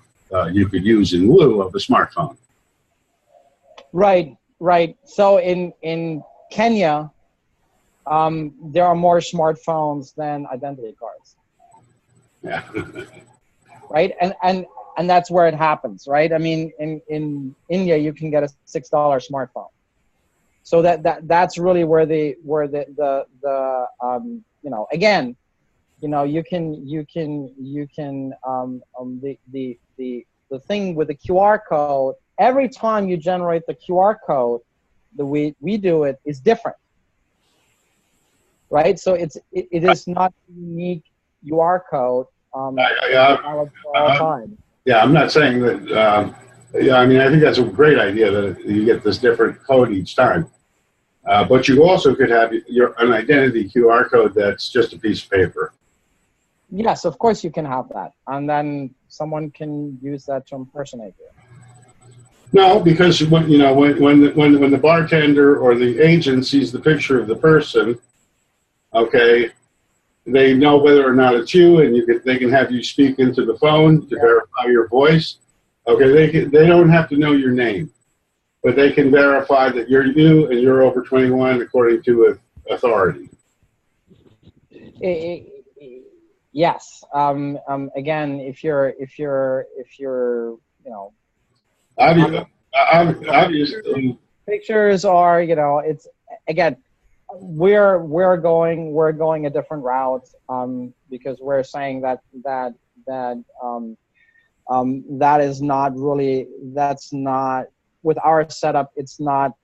you could use in lieu of a smartphone. Right, right. So in Kenya, there are more smartphones than identity cards. Yeah. Right, and that's where it happens, right? I mean, in India, you can get a $6 smartphone. So that's really where the you know, again, you know, the thing with the QR code, every time you generate the QR code, the way we do it is different, right? So it is not unique QR code. Yeah, I'm not saying that. Yeah, I mean, I think that's a great idea that you get this different code each time. But you also could have an identity QR code that's just a piece of paper. Yes, of course you can have that, and then someone can use that to impersonate you. No, because when the bartender or the agent sees the picture of the person, okay, they know whether or not it's you, and they can have you speak into the phone to verify your voice. Okay, they don't have to know your name, but they can verify that you're you and you're over 21 according to authority. Yes. Again, if you're you know, obviously, pictures are, you know, it's, again, we're going a different route, because we're saying that is not really, that's not, with our setup, it's not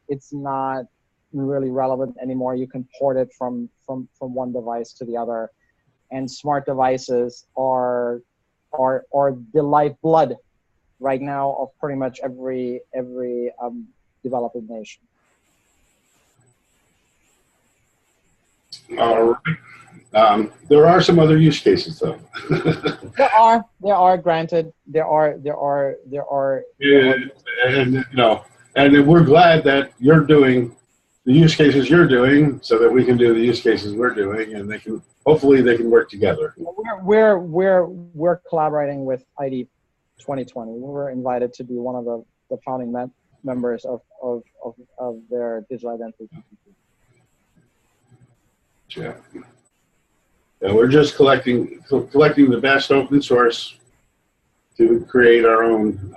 really relevant anymore. You can port it from one device to the other, and smart devices are the lifeblood right now of pretty much every developing nation. all right. There are some other use cases, though. There are. Granted, there are. Yeah, and you know, and we're glad that you're doing the use cases you're doing, so that we can do the use cases we're doing, and hopefully they can work together. We're collaborating with ID 2020. We were invited to be one of the founding members of their digital identity. Yeah. And we're just collecting the best open source to create our own,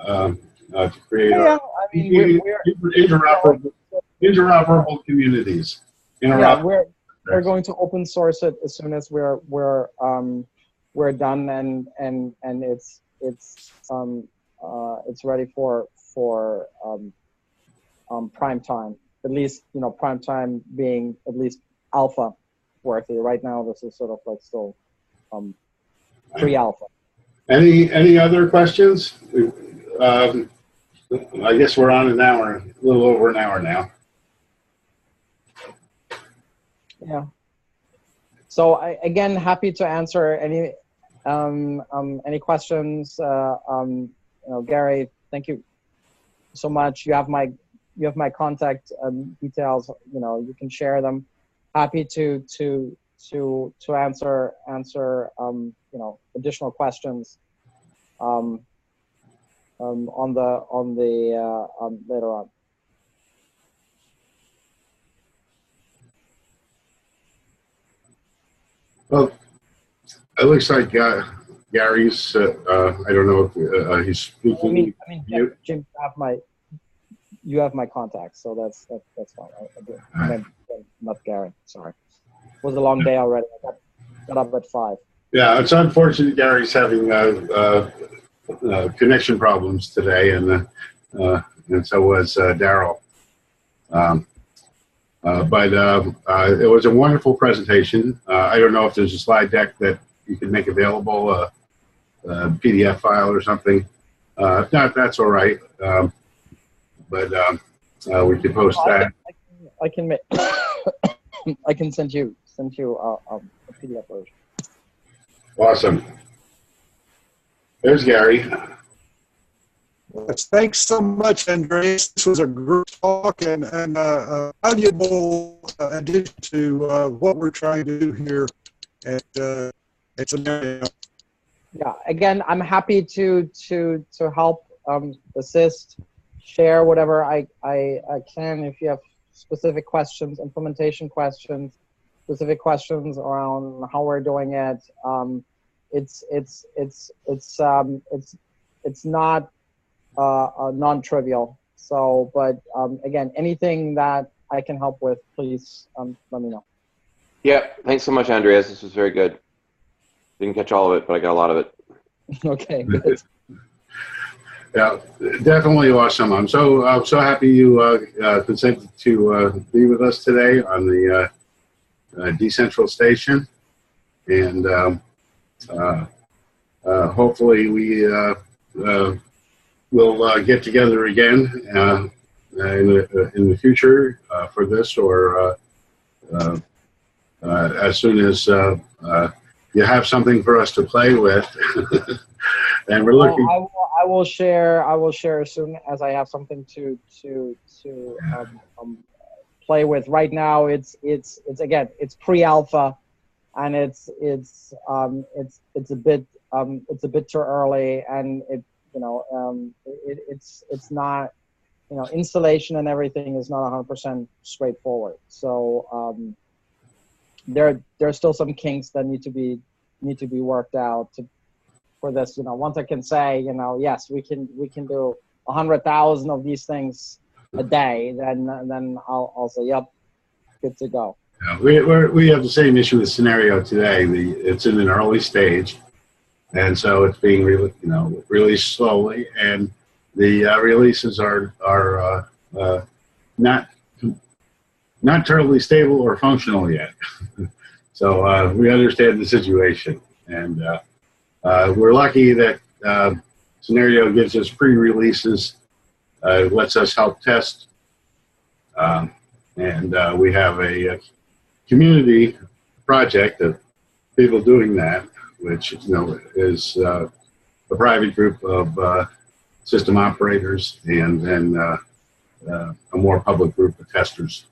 interoperable communities. We're going to open source it as soon as we're done, and it's ready for prime time. At least, you know, prime time being at least alpha worthy. Right now, this is sort of like still pre-alpha. Any other questions? I guess we're on an hour, a little over an hour now. Yeah. So again, happy to answer any questions. You know, Gary, thank you so much. You have my contact details. You know, you can share them. Happy to answer you know, additional questions on the later on. Well, it looks like Gary's. I don't know if he's speaking. I mean, Jim, you have my contacts, so that's fine. I meant not Gary. Sorry, it was a long day already. I got up at 5. Yeah, it's unfortunate Gary's having connection problems today, and so was Darrell. But it was a wonderful presentation. I don't know if there's a slide deck that you can make available, a PDF file or something. If not, that's all right. But we can post that. I can make I can send you a PDF version. Awesome. There's Gary. Yes, thanks so much, Andreas. This was a group talk and a valuable addition to what we're trying to do here at Scenario. Yeah, again, I'm happy to help, assist, share whatever I can. If you have specific questions, implementation questions, specific questions around how we're doing it, it's not non-trivial. So, but again, anything that I can help with, please let me know. Yeah, thanks so much, Andreas. This was very good. Didn't catch all of it, but I got a lot of it. Okay, good. Yeah, definitely awesome. I'm so happy you consented to be with us today on the Decentral Station, and hopefully we will get together again in the future for this, or as soon as you have something for us to play with. And we're looking. I will share as soon as I have something to play with. Right now, it's again, it's pre-alpha, and it's a bit too early, and it's not, installation and everything is not 100% straightforward. So there's still some kinks that need to be worked out for this. Once I can say, yes, we can do 100,000 of these things a day, then I'll say, yep, good to go. Yeah, we have the same issue with Scenario today. It's in an early stage, and so it's being released slowly, and the releases are not totally stable or functional yet. So we understand the situation, and we're lucky that Scenario gives us pre-releases, lets us help test, and we have a community project of people doing that, which is a private group of system operators, and then a more public group of testers.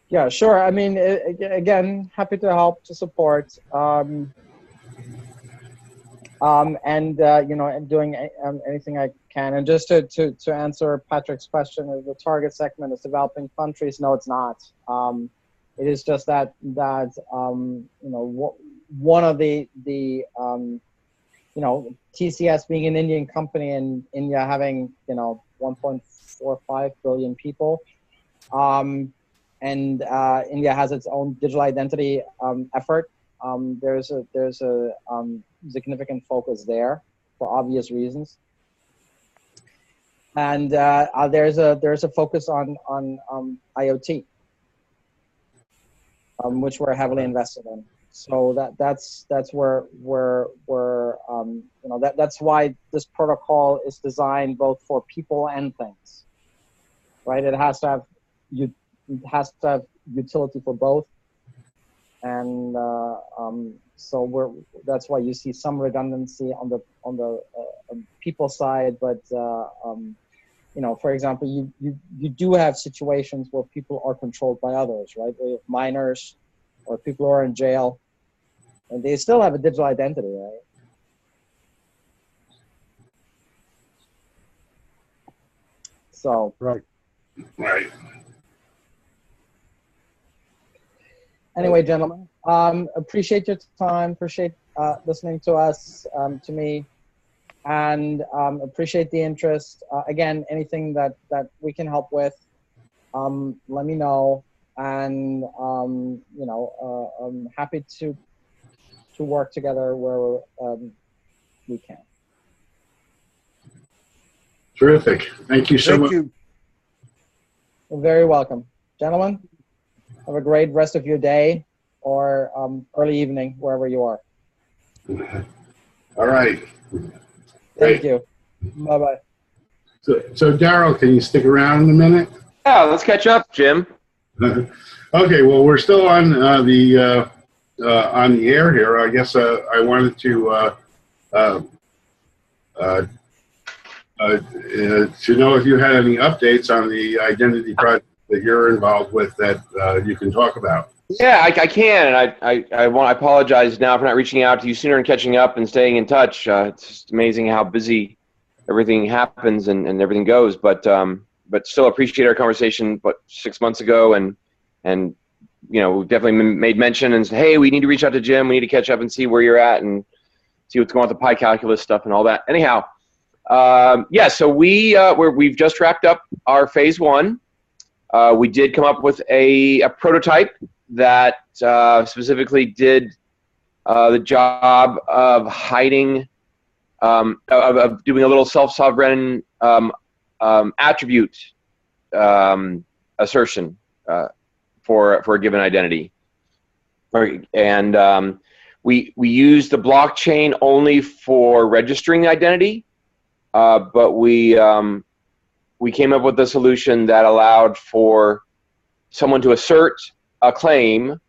Yeah, sure. I mean, again, happy to help, to support, and doing anything I can. And just to answer Patrick's question, the target segment is developing countries. No, it's not. It is just that one of the TCS being an Indian company, and India having 1.45 billion people. And India has its own digital identity effort. There's a significant focus there for obvious reasons, and there's a focus on IoT, which we're heavily invested in. So that's where that's why this protocol is designed both for people and things, right? It has to have utility for both, and so that's why you see some redundancy on the people side, but for example, you do have situations where people are controlled by others, right? Minors or people who are in jail, and they still have a digital identity, right? So right. Anyway, gentlemen, appreciate your time, appreciate listening to us, to me, and appreciate the interest. Again, anything that we can help with, let me know, and I'm happy to work together where we can. Terrific. Thank you so much. Thank you. You're very welcome. Gentlemen, have a great rest of your day, or early evening, wherever you are. All right. Thank you. Bye-bye. So Darrell, can you stick around in a minute? Yeah, let's catch up, Jim. Okay, well, we're still on the air here. I guess I wanted to know if you had any updates on the identity project that you're involved with that you can talk about. Yeah, I can, and I apologize now for not reaching out to you sooner and catching up and staying in touch. It's just amazing how busy everything happens and everything goes, but still appreciate our conversation, but 6 months ago, and you know, we've definitely made mention and said, hey, we need to reach out to Jim, we need to catch up and see where you're at and see what's going on with the pi calculus stuff and all that. Anyhow, yeah, so we've just wrapped up our phase 1. We did come up with a prototype that specifically did the job of hiding, of doing a little self-sovereign attribute assertion for a given identity. And we use the blockchain only for registering the identity, but we came up with a solution that allowed for someone to assert a claim,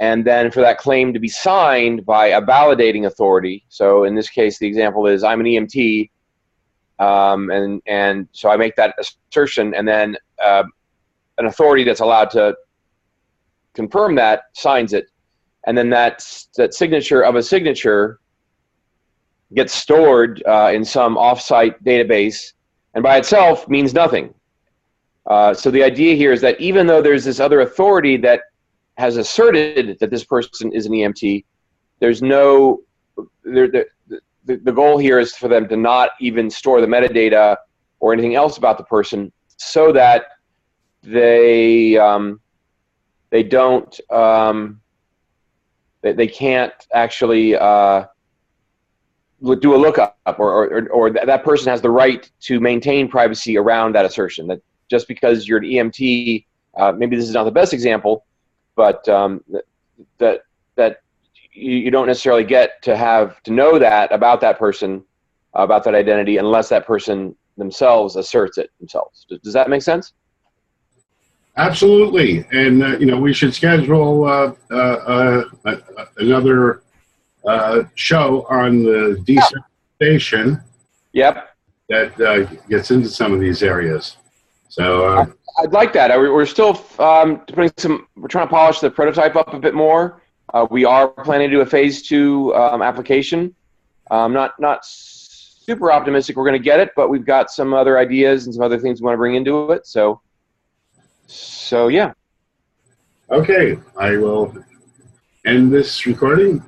and then for that claim to be signed by a validating authority. So in this case, the example is I'm an EMT, and so I make that assertion, and then an authority that's allowed to confirm that signs it, and then that signature of a signature gets stored in some offsite database, and by itself means nothing. So the idea here is that even though there's this other authority that has asserted that this person is an EMT, there's no, the goal here is for them to not even store the metadata or anything else about the person, so that they don't, they can't actually do a lookup, or that person has the right to maintain privacy around that assertion. That just because you're an EMT, maybe this is not the best example, but that you don't necessarily get to know that about that person, about that identity, unless that person themselves asserts it themselves. Does that make sense? Absolutely, and you know, we should schedule another show on the decentralization. Yep. That gets into some of these areas. So I'd like that. We're still we're trying to polish the prototype up a bit more. We are planning to do a phase 2 application. Not super optimistic we're going to get it, but we've got some other ideas and some other things we want to bring into it. So yeah. Okay, I will end this recording.